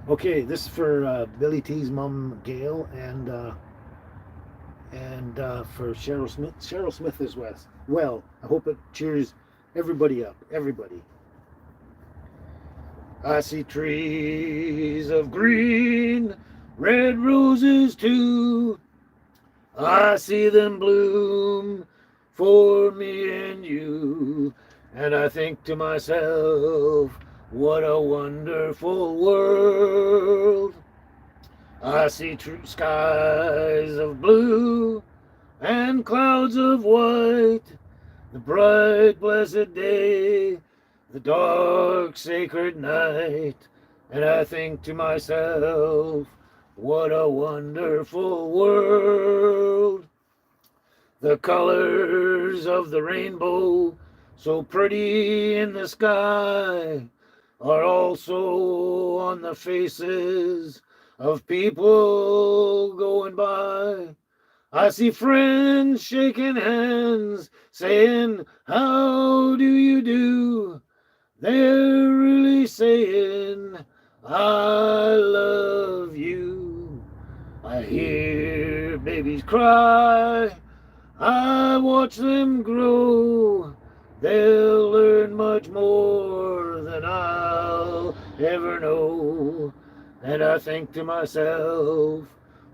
Okay, this is for Billy T's mom, Gail, and for Cheryl Smith. Cheryl Smith as well. Well, I hope it cheers everybody up. Everybody. I see trees of green, red roses too. I see them bloom for me and you. And I think to myself, what a wonderful world. I see true skies of blue and clouds of white, the bright blessed day, the dark sacred night, and I think to myself, what a wonderful world. The colors of the rainbow, so pretty in the sky, are also on the faces of people going by. I see friends shaking hands, saying, how do you do? They're really saying, I love you. I hear babies cry, I watch them grow. They'll learn much more than I'll ever know. And I think to myself,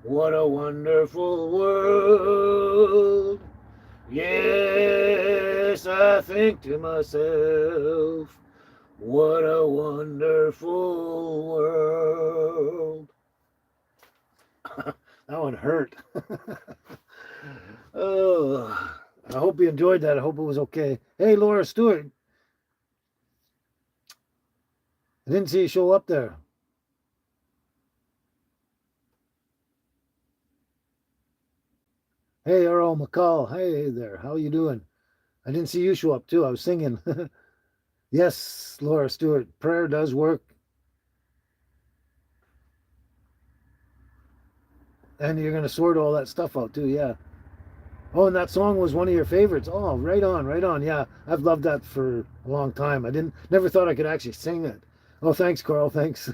what a wonderful world. Yes, I think to myself, what a wonderful world. That one hurt. Oh, I hope you enjoyed that. I hope it was okay. Hey, Laura Stewart, I didn't see you show up there. Hey, Earl McCall. Hey there. How you doing? I didn't see you show up too. I was singing. Yes, Laura Stewart. Prayer does work, and you're gonna sort all that stuff out too. Yeah. Oh, and that song was one of your favorites. Oh, right on, right on. Yeah, I've loved that for a long time. I never thought I could actually sing it. Oh, thanks, Carl. Thanks.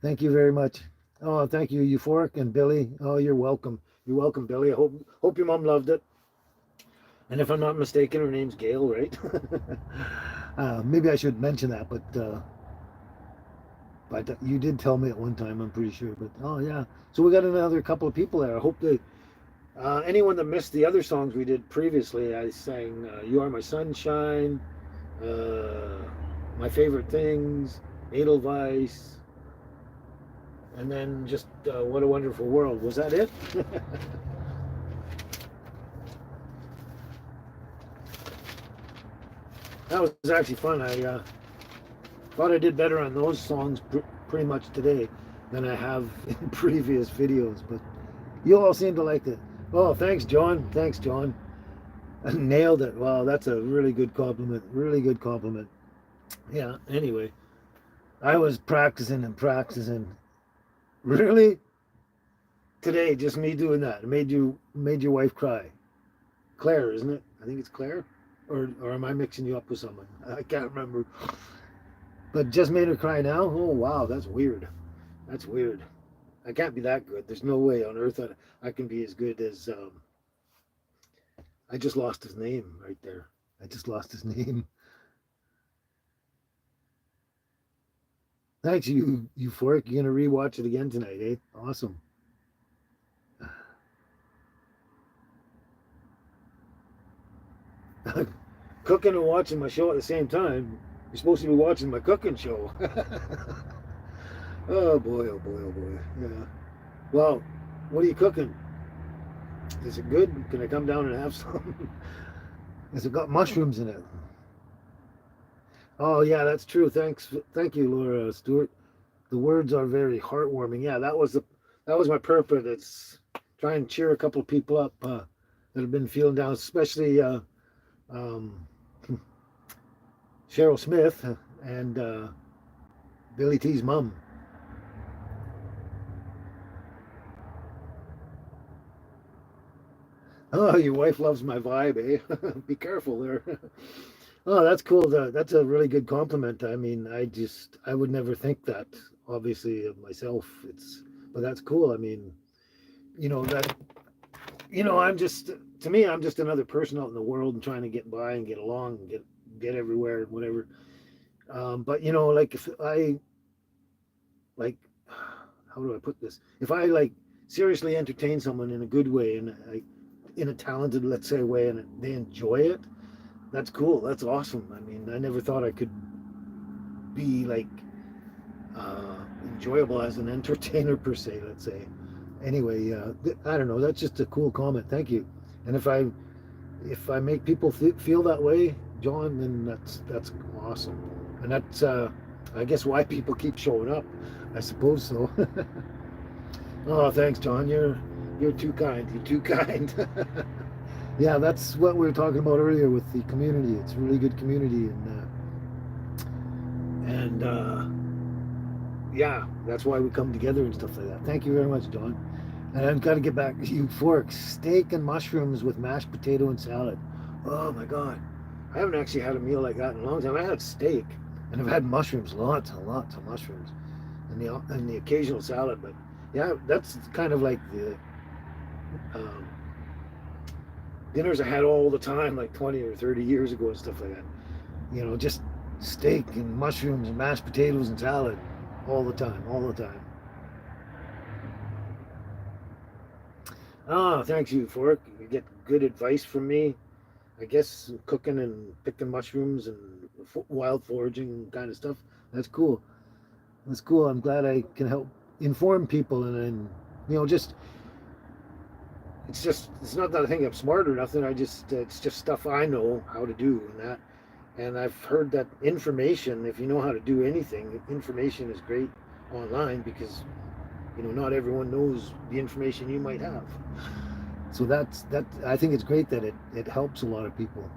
Thank you very much. Oh, thank you, Euphoric and Billy. Oh, you're welcome. You're welcome, Billy. I hope your mom loved it. And if I'm not mistaken, her name's Gail, right? Maybe I should mention that, but you did tell me at one time, I'm pretty sure. But oh yeah, so we got another couple of people there. I hope they anyone that missed the other songs we did previously, I sang "You Are My Sunshine," uh, "My Favorite Things," "Edelweiss," and then just "What a Wonderful World." Was that it? That was actually fun. I thought I did better on those songs pretty much today than I have in previous videos, but you all seem to like it. Oh, thanks, John. Thanks, John. I nailed it. Wow, that's a really good compliment. Really good compliment. Yeah, anyway, I was practicing and practicing. Really? Today, just me doing that. It made your wife cry. Claire, isn't it? I think it's Claire. Or am I mixing you up with someone? I can't remember. But just made her cry now? Oh, wow, that's weird. That's weird. I can't be that good. There's no way on earth that I can be as good as. I just lost his name right there. I just lost his name. Thanks, you euphoric. You're gonna rewatch it again tonight, eh? Awesome. Cooking and watching my show at the same time. You're supposed to be watching my cooking show. Oh boy, oh boy, oh boy. Yeah. Well, what are you cooking? Is it good? Can I come down and have some? Has it got mushrooms in it? Oh yeah, that's true. Thank you, Laura Stewart. The words are very heartwarming. Yeah, that was my purpose. It's try and cheer a couple of people up that have been feeling down, especially um, Cheryl Smith and Billy T's mom. Oh, your wife loves my vibe, eh? Be careful there. Oh, that's cool. That's a really good compliment. I mean, I would never think that, obviously, of myself. But that's cool. I mean, you know, that, to me, I'm just another person out in the world and trying to get by and get along and get everywhere and whatever. But, like if I, like, how do I put this? If I, like, seriously entertain someone in a good way and in a talented, let's say, way, and they enjoy it, that's cool. That's awesome. I mean, I never thought I could be like enjoyable as an entertainer per se. Let's say. Anyway, I don't know. That's just a cool comment. Thank you. And if I make people feel that way, John, then that's awesome. And that's I guess why people keep showing up. I suppose so. Oh, thanks, John. You're too kind. You're too kind. Yeah, that's what we were talking about earlier with the community. It's a really good community, and yeah, that's why we come together and stuff like that. Thank you very much, John. And I've got to get back to you, forks, steak and mushrooms with mashed potato and salad. Oh my God, I haven't actually had a meal like that in a long time. I had steak, and I've had mushrooms, lots and lots of mushrooms, and the occasional salad. But yeah, that's kind of like the um, dinners I had all the time, like 20 or 30 years ago and stuff like that. Just steak and mushrooms and mashed potatoes and salad all the time, all the time. Ah, thanks you for it. You get good advice from me. I guess cooking and picking mushrooms and wild foraging kind of stuff. That's cool. That's cool. I'm glad I can help inform people and just it's not that I think I'm smart or nothing. It's just stuff I know how to do and that. And I've heard that information, if you know how to do anything, information is great online because not everyone knows the information you might have. So that I think it's great that it helps a lot of people.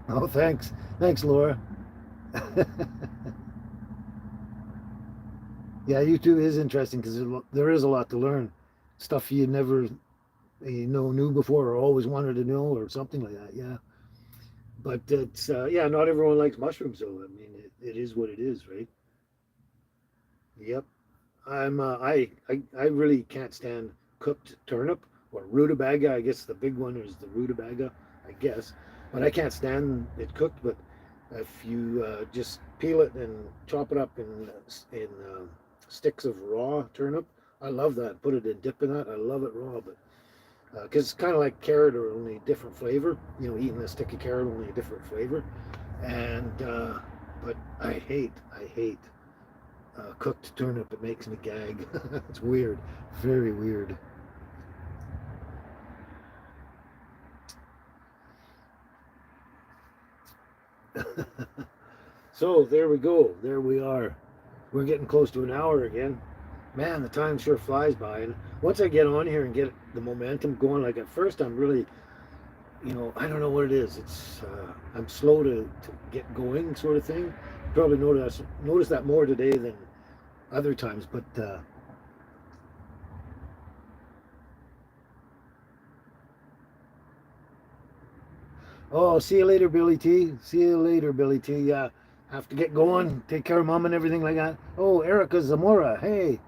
Oh, thanks, Laura. Yeah, YouTube is interesting because there is a lot to learn, stuff you never knew before or always wanted to know or something like that. Yeah, but it's yeah, not everyone likes mushrooms though. I mean, it is what it is, right? Yep. I really can't stand cooked turnip or rutabaga. I guess the big one is the rutabaga, I guess. But I can't stand it cooked. But if you just peel it and chop it up in sticks of raw turnip, I love that. Put it in dip in that. I love it raw, but because it's kind of like carrot or only a different flavor. Eating a stick of carrot only a different flavor. And but I hate cooked turnip. It makes me gag. It's weird, very weird. So there we go. There we are. We're getting close to an hour again. Man, the time sure flies by. And once I get on here and get the momentum going, like at first, I'm really, I don't know what it is. It's I'm slow to get going, sort of thing. Probably notice that more today than other times. But oh, see you later, Billy T. See you later, Billy T. Yeah, have to get going. Take care of mom and everything like that. Oh, Erica Zamora. Hey,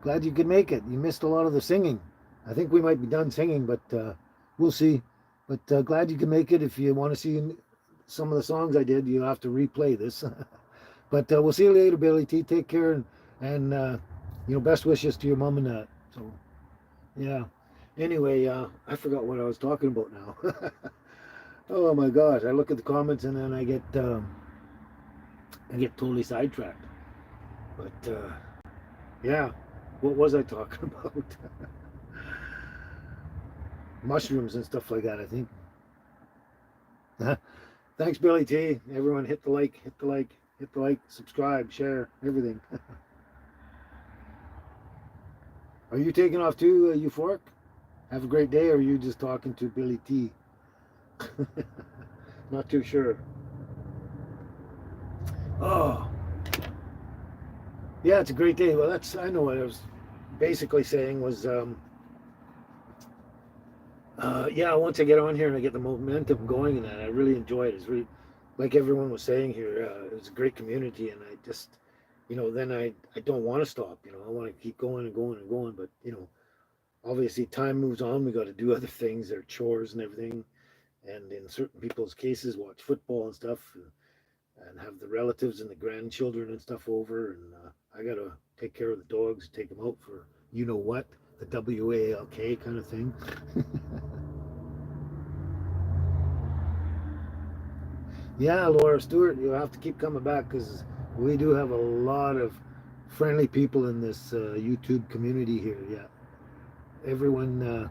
glad you could make it. You missed a lot of the singing. I think we might be done singing, but we'll see. But glad you can make it. If you want to see some of the songs I did, you have to replay this. But we'll see you later, Billy T. Take care and best wishes to your mom and that. So yeah. Anyway, I forgot what I was talking about now. Oh my gosh! I look at the comments and then I get totally sidetracked. But yeah, what was I talking about? Mushrooms and stuff like that. I think. Thanks, Billy T. Everyone, hit the like, hit the like, hit the like, subscribe, share, everything. Are you taking off too, Euphoric? Have a great day, or are you just talking to Billy T? Not too sure. Oh, yeah, it's a great day. Well, I know what I was basically saying was, yeah, once I get on here and I get the momentum going and that, I really enjoy it. It's really, like everyone was saying here, it's a great community, and I just, then I don't want to stop. I want to keep going and going and going, but obviously time moves on. We got to do other things, their chores and everything, and in certain people's cases, watch football and stuff, and have the relatives and the grandchildren and stuff over, and I got to take care of the dogs, take them out for what, the WALK kind of thing. Yeah, Laura Stewart, you have to keep coming back because we do have a lot of friendly people in this YouTube community here. Yeah, everyone.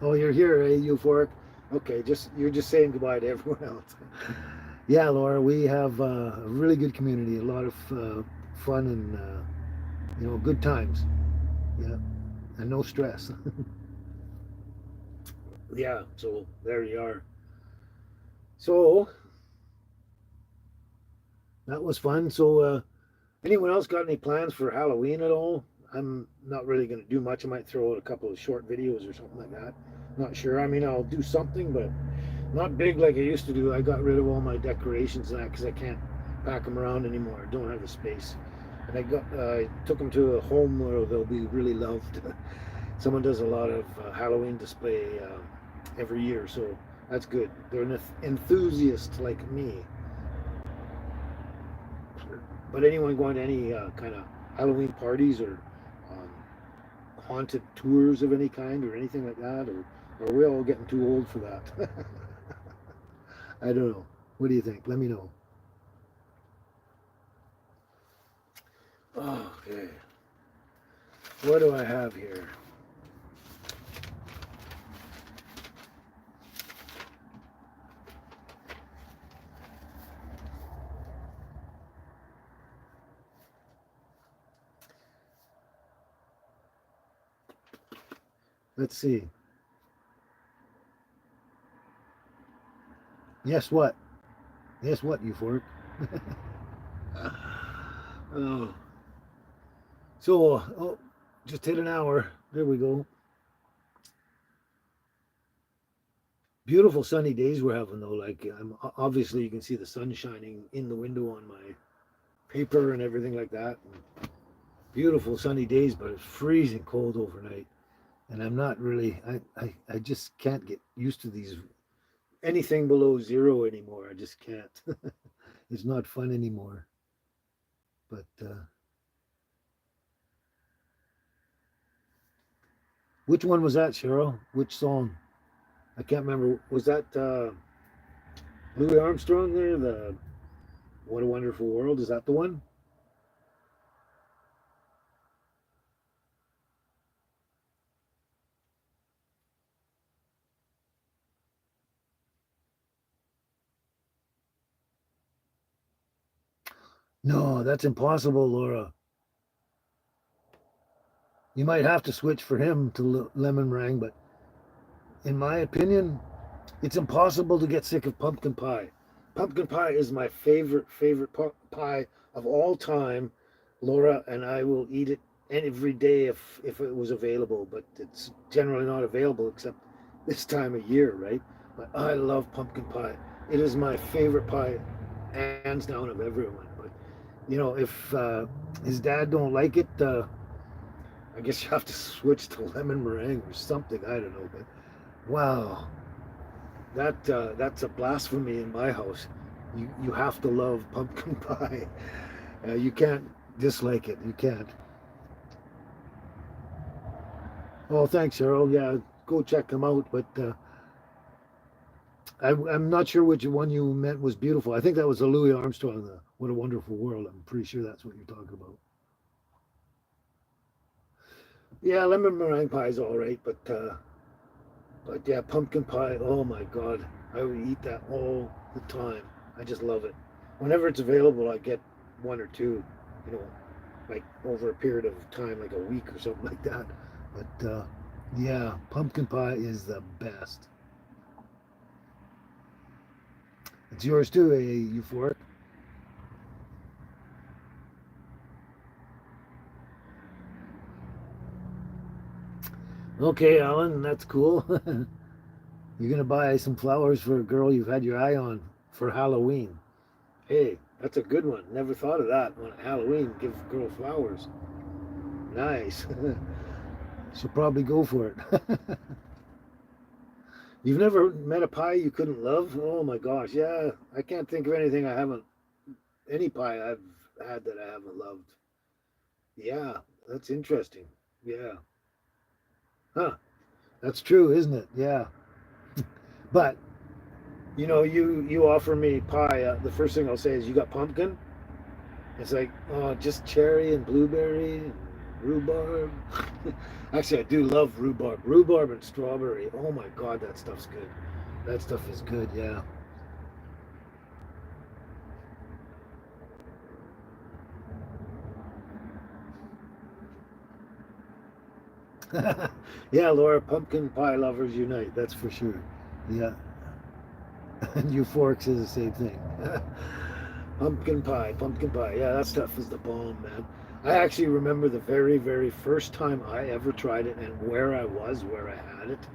Oh, you're here, eh, Euphoric? Okay, you're just saying goodbye to everyone else. Yeah, Laura, we have a really good community, a lot of fun and good times. Yeah, and no stress. Yeah, so there you are. So that was fun. So anyone else got any plans for Halloween at all? I'm not really going to do much. I might throw out a couple of short videos or something like that. Not sure. I mean, I'll do something, but not big like I used to do. I got rid of all my decorations and that because I can't pack them around anymore. I don't have the space. And I took them to a home where they'll be really loved. Someone does a lot of Halloween display every year, so that's good. They're an enthusiast like me. But anyone going to any kind of Halloween parties or um, haunted tours of any kind or anything like that, or are we all getting too old for that? I don't know. What do you think? Let me know. Okay. What do I have here? Let's see. Yes, what? Yes, what, Euphoric? Oh, so, just hit an hour. There we go. Beautiful sunny days we're having though. Like obviously you can see the sun shining in the window on my paper and everything like that. And beautiful sunny days, but it's freezing cold overnight. And I'm not really. I just can't get used to these anything below zero anymore. I just can't. It's not fun anymore. But which one was that, Cheryl? Which song? I can't remember. Was that Louis Armstrong there? The What a Wonderful World? Is that the one? No, that's impossible, Laura. You might have to switch for him to lemon meringue, but in my opinion, it's impossible to get sick of pumpkin pie. Pumpkin pie is my favorite pie of all time, Laura, and I will eat it every day if it was available. But it's generally not available except this time of year, right? But I love pumpkin pie. It is my favorite pie, hands down, of everyone. But if his dad don't like it, I guess you have to switch to lemon meringue or something. I don't know, but wow, that's a blasphemy in my house. You have to love pumpkin pie. You can't dislike it. You can't. Oh, thanks, Cheryl. Yeah, go check them out. But I'm not sure which one you meant was beautiful. I think that was the Louis Armstrong. The What a Wonderful World. I'm pretty sure that's what you're talking about. Yeah, lemon meringue pie is all right, but yeah, pumpkin pie. Oh my God, I would eat that all the time. I just love it. Whenever it's available, I get one or two. You know, like over a period of time, like a week or something like that. But yeah, pumpkin pie is the best. It's yours too, euphoric. Okay, Alan, that's cool. You're gonna buy some flowers for a girl you've had your eye on for Halloween. Hey, that's a good one. Never thought of that. On Halloween, give a girl flowers. Nice. She'll probably go for it. You've never met a pie you couldn't love? Oh my gosh, yeah. I can't think of anything I haven't, any pie I've had that I haven't loved. Yeah, that's interesting. Yeah. Huh. That's true, isn't it? Yeah. But, you offer me pie. The first thing I'll say is, you got pumpkin? It's like, oh, just cherry and blueberry and rhubarb. Actually, I do love rhubarb. Rhubarb and strawberry. Oh my God, that stuff's good. That stuff is good, yeah. Yeah, Laura, pumpkin pie lovers unite. That's for sure. Yeah, and euphorics is the same thing. Pumpkin pie, pumpkin pie. Yeah, that stuff is the bomb, man. I actually remember the very, very first time I ever tried it and where I was, where I had it.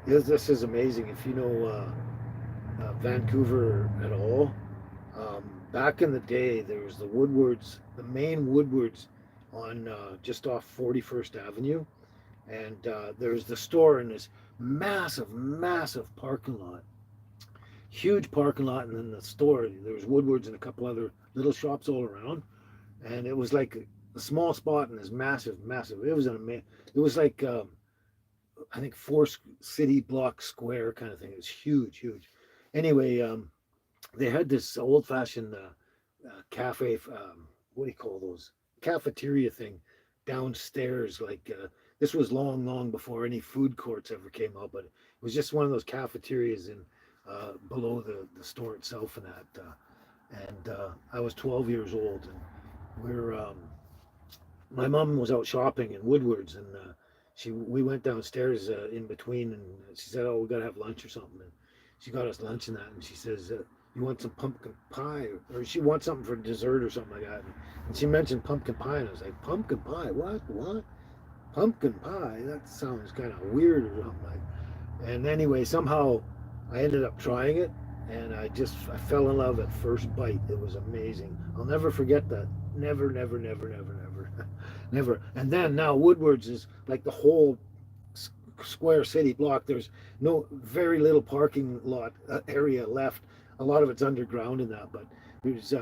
This is amazing. If you know Vancouver at all, back in the day, there was the Woodwards, the main Woodwards on just off 41st Avenue. And there's the store in this massive, massive parking lot, huge parking lot, and then the store. There was Woodwards and a couple other little shops all around, and it was like a small spot in this massive, massive. It was an amazing. It was like I think four city block square kind of thing. It was huge, huge. Anyway, they had this old fashioned cafe. What do you call those? Cafeteria thing downstairs. Like this was long, long before any food courts ever came out, but it was just one of those cafeterias in below the store itself and that. And I was 12 years old, and we're my mom was out shopping in Woodwards, and we went downstairs in between, and she said, "Oh, we gotta have lunch or something." And she got us lunch and that, and she says, "You want some pumpkin pie?" Or she wants something for dessert or something like that. And she mentioned pumpkin pie, and I was like, "Pumpkin pie? What? What? Pumpkin pie? That sounds kind of weird or something like." And anyway, somehow I ended up trying it, and I fell in love at first bite. It was amazing. I'll never forget that. Never, never, never, never, never, never. And then now Woodward's is like the whole square city block. There's no very little parking lot area left. A lot of it's underground in that, but there's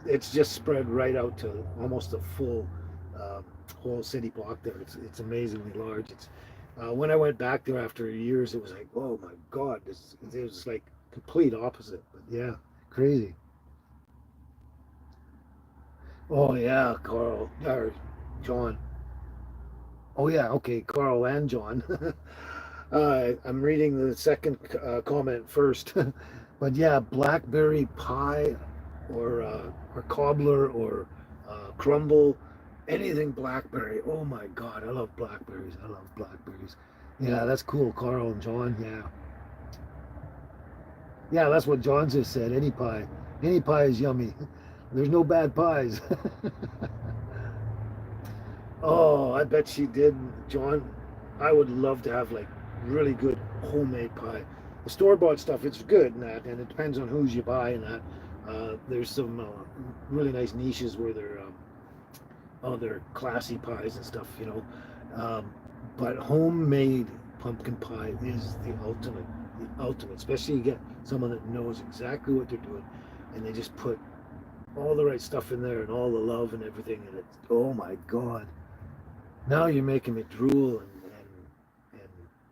it's just spread right out to almost a full uh, whole city block there. It's amazingly large. It's when I went back there after years, it was like, oh my god, it was like complete opposite. But yeah, crazy. Oh yeah, Carl or John. Oh yeah, okay, Carl and John. I'm reading the second comment first, but yeah, blackberry pie, or cobbler, or crumble, anything blackberry. Oh my God, I love blackberries. I love blackberries. Yeah, that's cool, Carl and John. Yeah, yeah, that's what John just said. Any pie is yummy. There's no bad pies. Oh, I bet she did, John. I would love to have like really good homemade pie. The store-bought stuff, it's good and that, and it depends on whose you buy and that. There's some really nice niches where they're classy pies and stuff, you know. Um, but homemade pumpkin pie is the ultimate. Especially you get someone that knows exactly what they're doing, and they just put all the right stuff in there and all the love and everything, and it's oh my God. Now you're making me drool and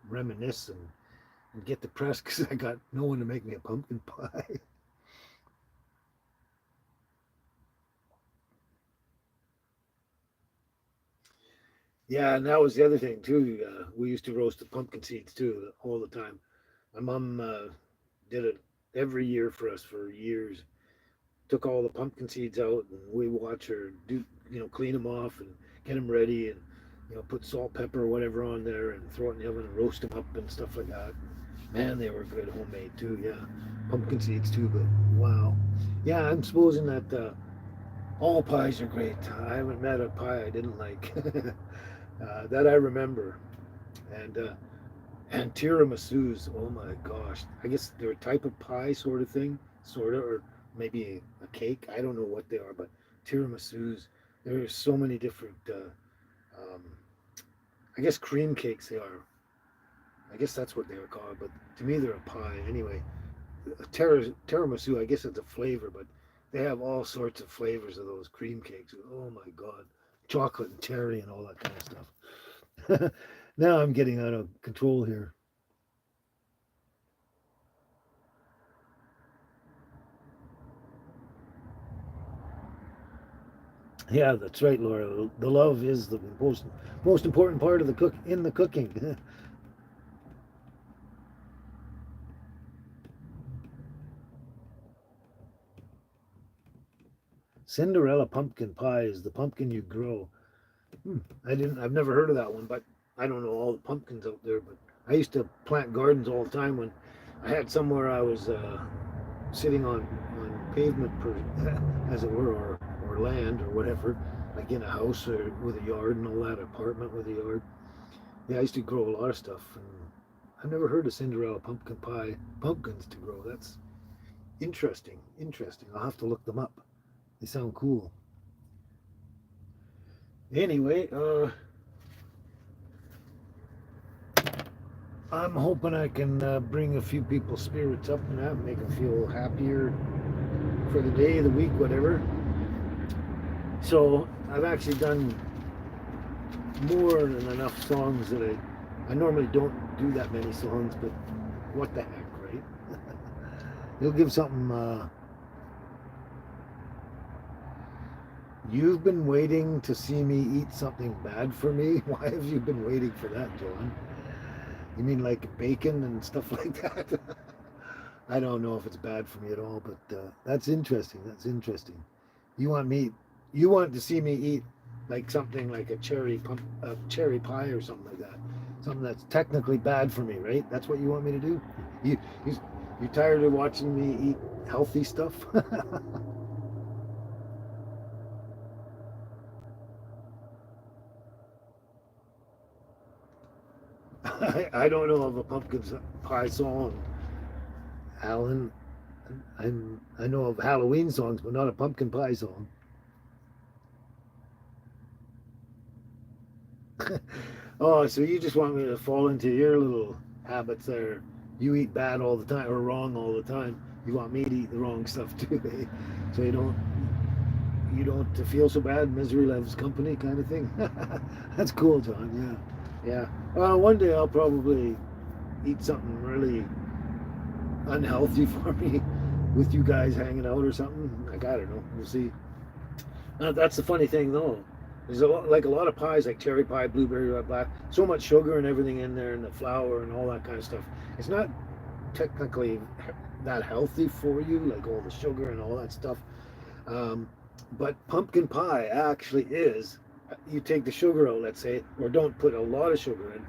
reminisce and get depressed because I got no one to make me a pumpkin pie. Yeah, and that was the other thing too. We used to roast the pumpkin seeds too all the time. My mom did it every year for us for years. Took all the pumpkin seeds out, and we watch her do, clean them off and get them ready, and put salt, pepper, or whatever on there, and throw it in the oven and roast them up and stuff like that. Man, they were good homemade too. Yeah, pumpkin seeds too. But wow, yeah, I'm supposing that all pies are great. I haven't met a pie I didn't like that I remember, and tiramisus. Oh my gosh, I guess they're a type of pie sort of thing, sort of, or maybe a cake. I don't know what they are, but tiramisus. There are so many different. Um, I guess cream cakes they are. I guess that's what they are called, but to me they're a pie anyway. Tiramisu, I guess it's a flavor, but they have all sorts of flavors of those cream cakes. Oh my God, chocolate and cherry and all that kind of stuff. Now I'm getting out of control here. Yeah, that's right, Laura. The love is the most important part of the cooking. Cinderella pumpkin pie is the pumpkin you grow. Hmm, I've never heard of that one, but I don't know all the pumpkins out there. But I used to plant gardens all the time when I had somewhere I was sitting on pavement, as it were, or land or whatever, like in a house or with a yard and all that, apartment with a yard. Yeah, I used to grow a lot of stuff, and I've never heard of Cinderella pumpkin pie pumpkins to grow. That's interesting. Interesting. I'll have to look them up. They sound cool. Anyway, I'm hoping I can bring a few people's spirits up and that, make them feel happier for the day, the week, whatever. So I've actually done more than enough songs that I normally don't do that many songs, but what the heck, right? You'll give something. You've been waiting to see me eat something bad for me. Why have you been waiting for that, John? You mean like bacon and stuff like that? I don't know if it's bad for me at all, but that's interesting. That's interesting. You want me? You want to see me eat like something like a cherry pie or something like that. Something that's technically bad for me, right? That's what you want me to do. You you you tired of watching me eat healthy stuff? I don't know of a pumpkin pie song, Alan. I know of Halloween songs, but not a pumpkin pie song. Oh, so you just want me to fall into your little habits there? You eat bad all the time or wrong all the time. You want me to eat the wrong stuff too, eh? So you don't feel so bad. Misery loves company, kind of thing. That's cool, John. Yeah, yeah. Well, one day I'll probably eat something really unhealthy for me with you guys hanging out or something. Like, I don't know. We'll see. That's the funny thing, though. There's like a lot of pies, like cherry pie, blueberry pie, black. So much sugar and everything in there, and the flour and all that kind of stuff. It's not technically that healthy for you, like all the sugar and all that stuff. Um, but pumpkin pie actually is. You take the sugar out, let's say, or don't put a lot of sugar in.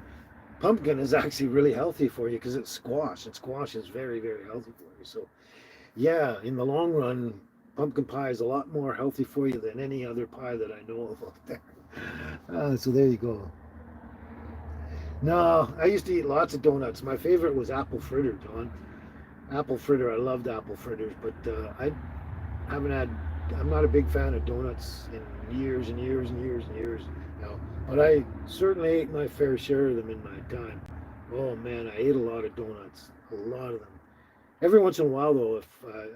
Pumpkin is actually really healthy for you because it's squash, and squash is very, very healthy for you. So yeah, in the long run, pumpkin pie is a lot more healthy for you than any other pie that I know of out there. So there you go. No, I used to eat lots of donuts. My favorite was apple fritter, John. Apple fritter, I loved apple fritters, but I haven't had. I'm not a big fan of donuts in years and years and years and years now. But I certainly ate my fair share of them in my time. Oh man, I ate a lot of donuts, a lot of them. Every once in a while, though, if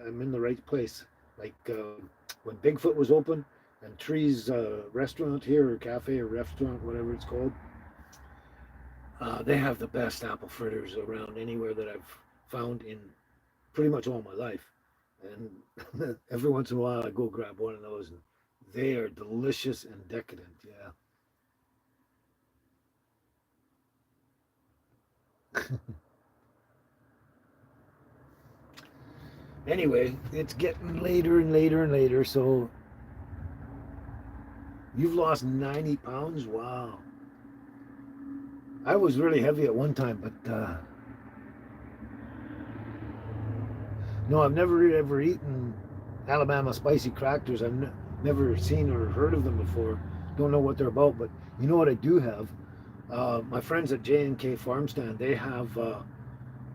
I'm in the right place, like when Bigfoot was open and Tree's restaurant here, or cafe, or restaurant, whatever it's called, they have the best apple fritters around anywhere that I've found in pretty much all my life. And every once in a while, I go grab one of those, and they are delicious and decadent. Yeah. Anyway, it's getting later and later and later, so you've lost 90 pounds? Wow. I was really heavy at one time, but no, I've never ever eaten Alabama spicy crackers. I've never seen or heard of them before. Don't know what they're about, but you know what I do have? My friends at J&K Farm Stand,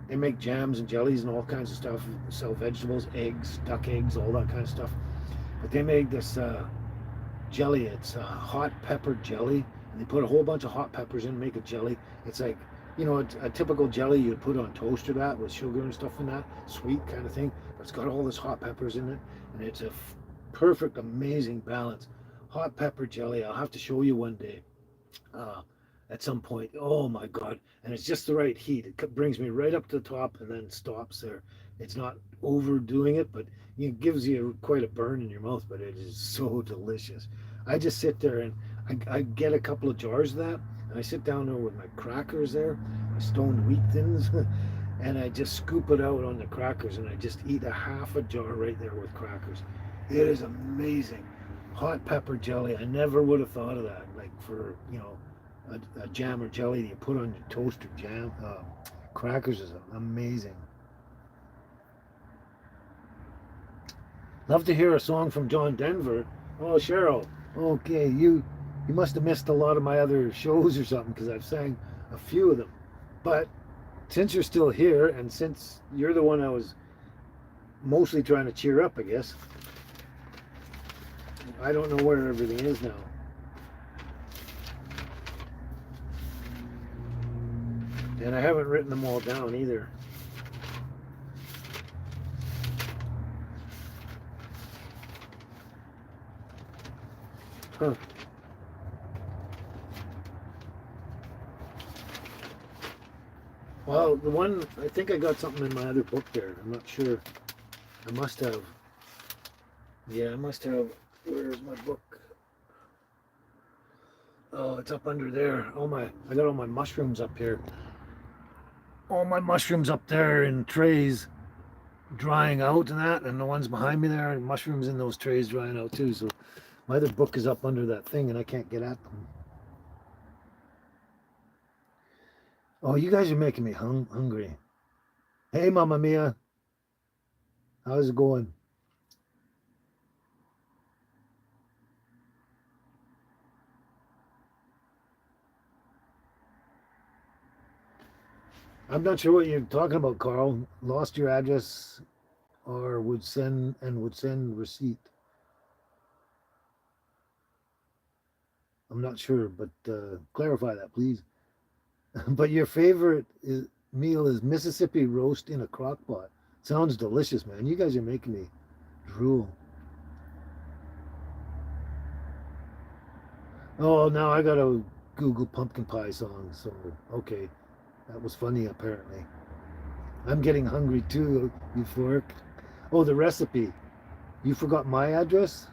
they make jams and jellies and all kinds of stuff. Sell vegetables, eggs, duck eggs, all that kind of stuff. But they make this jelly. It's hot pepper jelly, and they put a whole bunch of hot peppers in and make a jelly. It's like, it's a typical jelly you'd put on toast or that with sugar and stuff in that, sweet kind of thing. But it's got all this hot peppers in it, and it's a perfect, amazing balance. Hot pepper jelly. I'll have to show you one day. Uh, at some point. Oh my God. And it's just the right heat. It brings me right up to the top and then stops there. It's not overdoing it, but it gives you quite a burn in your mouth, but it is so delicious. I just sit there and I get a couple of jars of that, and I sit down there with my crackers there, my stoned wheat thins, and I just scoop it out on the crackers, and I just eat a half a jar right there with crackers. It is amazing. Hot pepper jelly. I never would have thought of that. Like for, a jam or jelly that you put on your toast or jam. Crackers is amazing. Love to hear a song from John Denver. Oh, Cheryl. Okay, you must have missed a lot of my other shows or something because I've sang a few of them. But since you're still here and since you're the one I was mostly trying to cheer up, I guess, I don't know where everything is now. And I haven't written them all down either. Huh. Well, the one, I think I got something in my other book there. I'm not sure. I must have. Yeah, I must have. Where's my book? Oh, it's up under there. I got all my mushrooms up here. All my mushrooms up there in trays drying out and that, and the ones behind me there, mushrooms in those trays drying out too. So my other book is up under that thing and I can't get at them. Oh, you guys are making me hungry. Hey, Mama Mia, how's it going? I'm not sure what you're talking about, Carl. Lost your address or would send receipt. I'm not sure, but clarify that, please. But your meal is Mississippi roast in a crock pot. Sounds delicious, man. You guys are making me drool. Oh, now I gotta Google pumpkin pie songs. So, okay, that was funny, apparently. I'm getting hungry too, euphoric. Oh, the recipe. You forgot my address?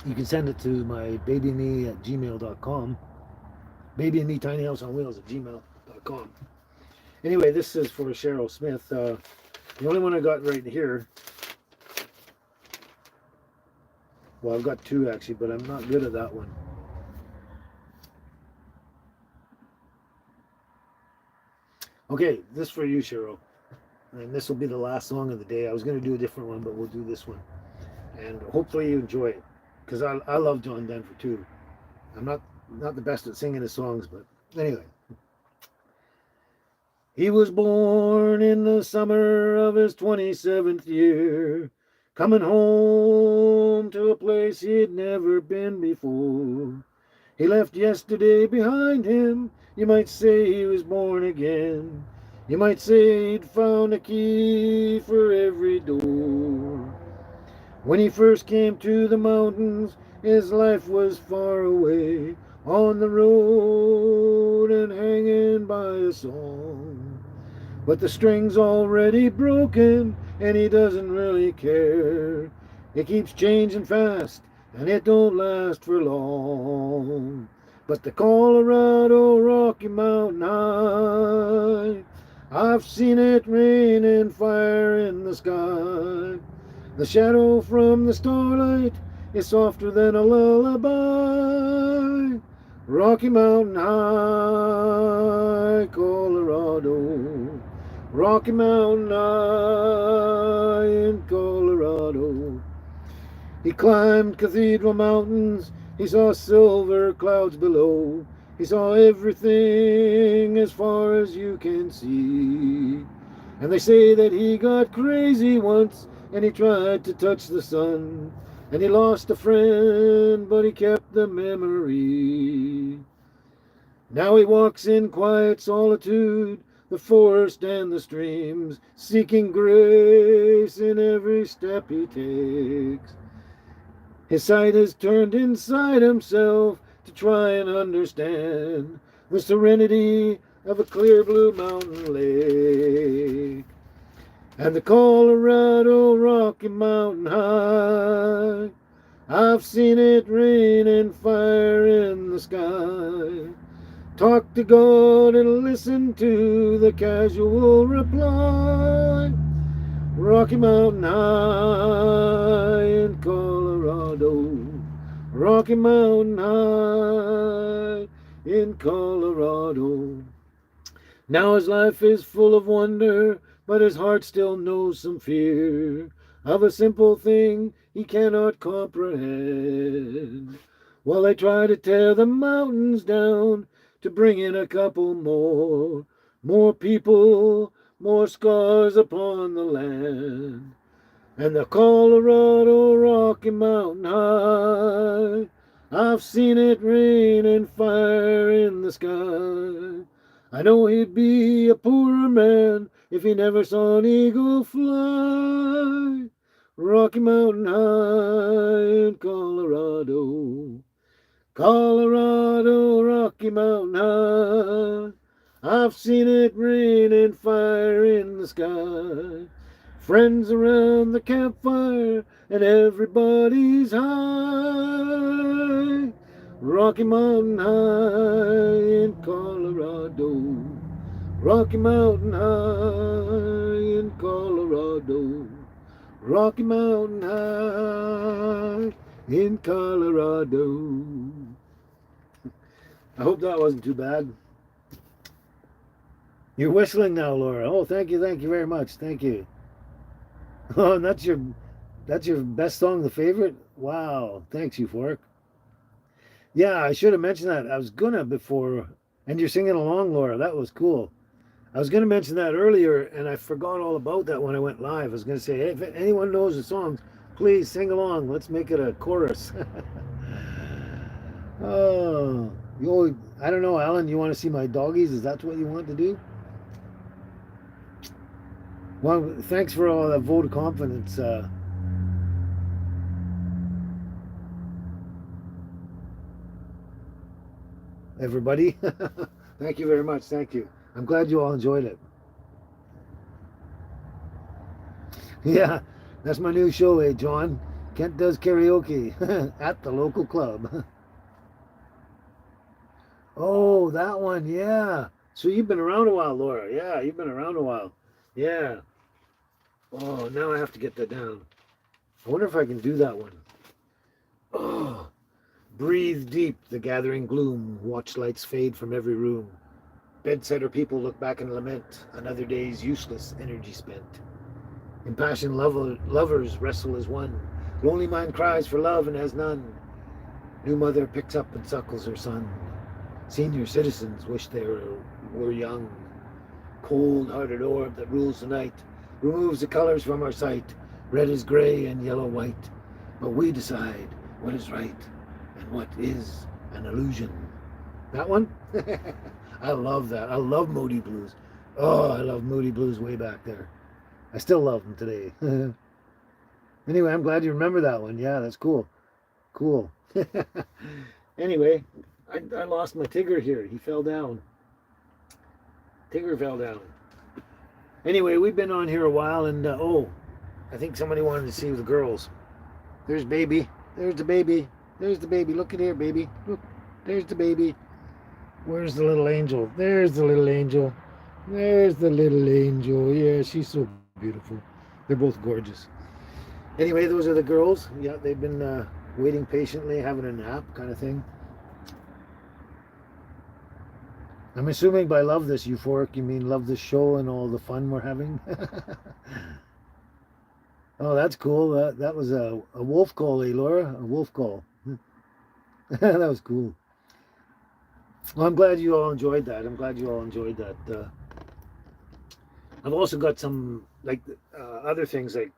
You can send it to my babyme at gmail.com. Baby and me, tiny house on wheels at gmail.com. Anyway, this is for Cheryl Smith. The only one I got right here, well, I've got two actually, but I'm not good at that one. Okay, this for you, Cheryl. And this will be the last song of the day. I was going to do a different one, but we'll do this one. And hopefully you enjoy it. Because I love John Denver too. I'm not the best at singing his songs, but anyway. He was born in the summer of his 27th year, coming home to a place he'd never been before. He left yesterday behind him, you might say he was born again. You might say he'd found a key for every door. When he first came to the mountains, his life was far away, on the road and hanging by a song. But the string's already broken, and he doesn't really care. It keeps changing fast, and it don't last for long. But the Colorado Rocky Mountain High, I've seen it rain and fire in the sky. The shadow from the starlight is softer than a lullaby. Rocky Mountain High, Colorado. Rocky Mountain High in Colorado. He climbed cathedral mountains, he saw silver clouds below. He saw everything as far as you can see. And they say that he got crazy once and he tried to touch the sun. And he lost a friend, but he kept the memory. Now he walks in quiet solitude, the forest and the streams, seeking grace in every step he takes. His sight is turned inside himself to try and understand the serenity of a clear blue mountain lake. And the Colorado Rocky Mountain High, I've seen it rain and fire in the sky. Talk to God and listen to the casual reply. Rocky Mountain High in Colorado. Rocky Mountain High in Colorado. Now his life is full of wonder, but his heart still knows some fear of a simple thing he cannot comprehend. While they try to tear the mountains down to bring in a couple more people, more scars upon the land. And the Colorado Rocky Mountain High, I've seen it rain and fire in the sky. I know he'd be a poorer man if he never saw an eagle fly. Rocky Mountain High in Colorado. Colorado, Rocky Mountain High. I've seen it rain and fire in the sky. Friends around the campfire and everybody's high. Rocky Mountain High in Colorado. Rocky Mountain High in Colorado. Rocky Mountain High in Colorado. I hope that wasn't too bad. You're whistling now, Laura. Oh, thank you very much. Thank you. Oh, and that's your best song, the favorite? Wow. Thanks, Euphoric. Yeah, I should have mentioned that. I was gonna before And you're singing along, Laura. That was cool. I was going to mention that earlier, and I forgot all about that when I went live. I was going to say, hey, if anyone knows the songs, please sing along. Let's make it a chorus. Oh, I don't know, Alan. You want to see my doggies? Is that what you want to do? Well, thanks for all that vote of confidence. Everybody. Thank you very much. Thank you. I'm glad you all enjoyed it. Yeah, that's my new show, John? Kent does karaoke at the local club. Oh, that one, yeah. So you've been around a while, Laura. Yeah, you've been around a while. Yeah. Oh, now I have to get that down. I wonder if I can do that one. Oh, breathe deep the gathering gloom. Watch lights fade from every room. Bedsitter people look back and lament another day's useless energy spent. Impassioned lovers wrestle as one. Lonely mind cries for love and has none. New mother picks up and suckles her son. Senior citizens wish they were young. Cold-hearted orb that rules the night removes the colors from our sight. Red is gray and yellow white. But we decide what is right and what is an illusion. That one? I love that. I love Moody Blues. Oh, I love Moody Blues way back there. I still love them today. Anyway, I'm glad you remember that one. Yeah, that's cool. Cool. Anyway, I lost my Tigger here. He fell down. Tigger fell down. Anyway, we've been on here a while, and oh, I think somebody wanted to see the girls. There's baby. There's the baby. There's the baby. Look at here, baby. Look, there's the baby. Where's the little angel? There's the little angel. There's the little angel. Yeah, she's so beautiful. They're both gorgeous. Anyway, those are the girls. Yeah, they've been waiting patiently, having a nap kind of thing. I'm assuming by love this euphoric, you mean love this show and all the fun we're having? Oh, that's cool. That was a wolf call, Laura? A wolf call. That was cool. Well, I'm glad you all enjoyed that. I'm glad you all enjoyed that. I've also got some, like, other things like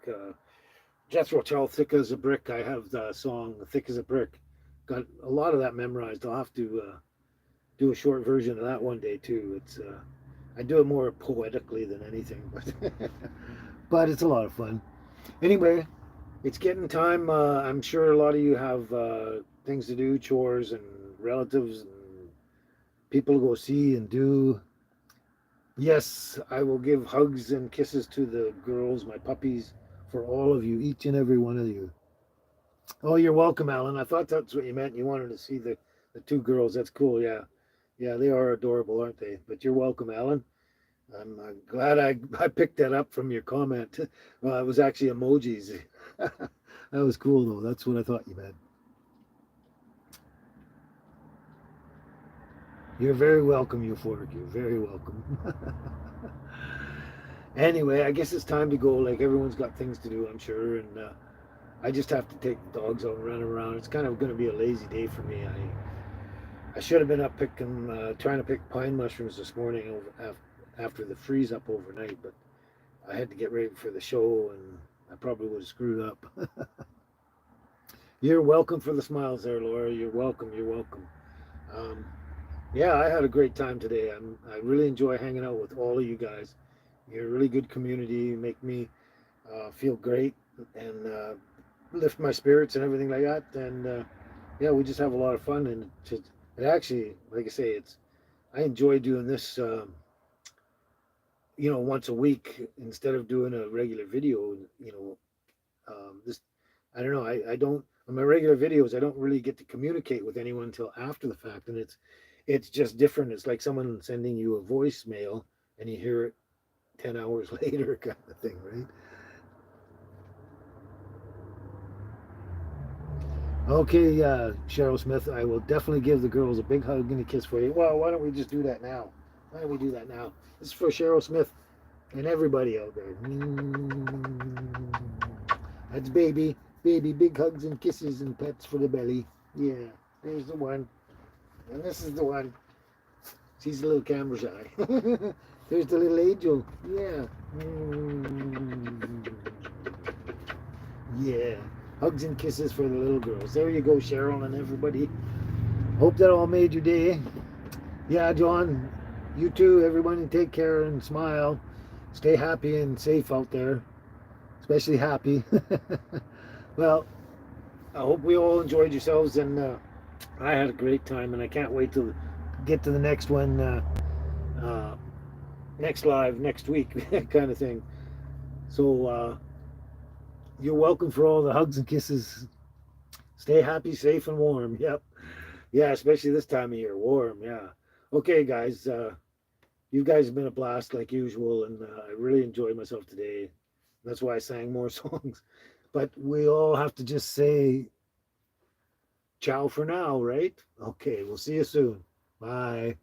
Jethro Tull, Thick as a Brick. I have the song Thick as a Brick. Got a lot of that memorized. I'll have to do a short version of that one day too. It's I do it more poetically than anything, but it's a lot of fun. Anyway, it's getting time. I'm sure a lot of you have things to do, chores and relatives and people to go see and do. Yes, I will give hugs and kisses to the girls, my puppies, for all of you, each and every one of you. Oh, you're welcome, Alan. I thought that's what you meant. You wanted to see the two girls. That's cool. Yeah. Yeah, they are adorable, aren't they? But you're welcome, Alan. I'm glad I picked that up from your comment. Well, it was actually emojis. That was cool, though. That's what I thought you meant. You're very welcome, Euphoric. You're very welcome. Anyway, I guess it's time to go. Like, everyone's got things to do, I'm sure. And I just have to take the dogs out and run around. It's kind of going to be a lazy day for me. I should have been up trying to pick pine mushrooms this morning after the freeze up overnight, but I had to get ready for the show, and I probably would have screwed up. You're welcome for the smiles there, Laura. You're welcome. You're welcome. Yeah, I had a great time today. I really enjoy hanging out with all of you guys. You're a really good community. You make me feel great and lift my spirits and everything like that. And yeah, we just have a lot of fun, and it actually, like I say, I enjoy doing this, once a week instead of doing a regular video. This, I don't know. I don't, on my regular videos, I don't really get to communicate with anyone until after the fact, and it's just different. It's like someone sending you a voicemail and you hear it 10 hours later, kind of thing, right? Okay, Cheryl Smith, I will definitely give the girls a big hug and a kiss for you. Well, why don't we just do that now? Why don't we do that now? This is for Cheryl Smith and everybody out there. That's baby. Baby, big hugs and kisses and pets for the belly. Yeah, there's the one. And this is the one. She's a little camera shy. There's the little angel. Yeah. Mm. Yeah. Hugs and kisses for the little girls. There you go, Cheryl and everybody. Hope that all made your day. Yeah, John, you too, everybody. Take care and smile. Stay happy and safe out there, especially happy. Well, I hope we all enjoyed yourselves, and I had a great time, and I can't wait to get to the next one, next live next week, kind of thing. So you're welcome for all the hugs and kisses. Stay happy, safe, and warm. Yep. Yeah, especially this time of year, warm. Yeah. Okay, guys. You guys have been a blast like usual, and I really enjoyed myself today. That's why I sang more songs. But we all have to just say ciao for now, right? Okay, we'll see you soon. Bye.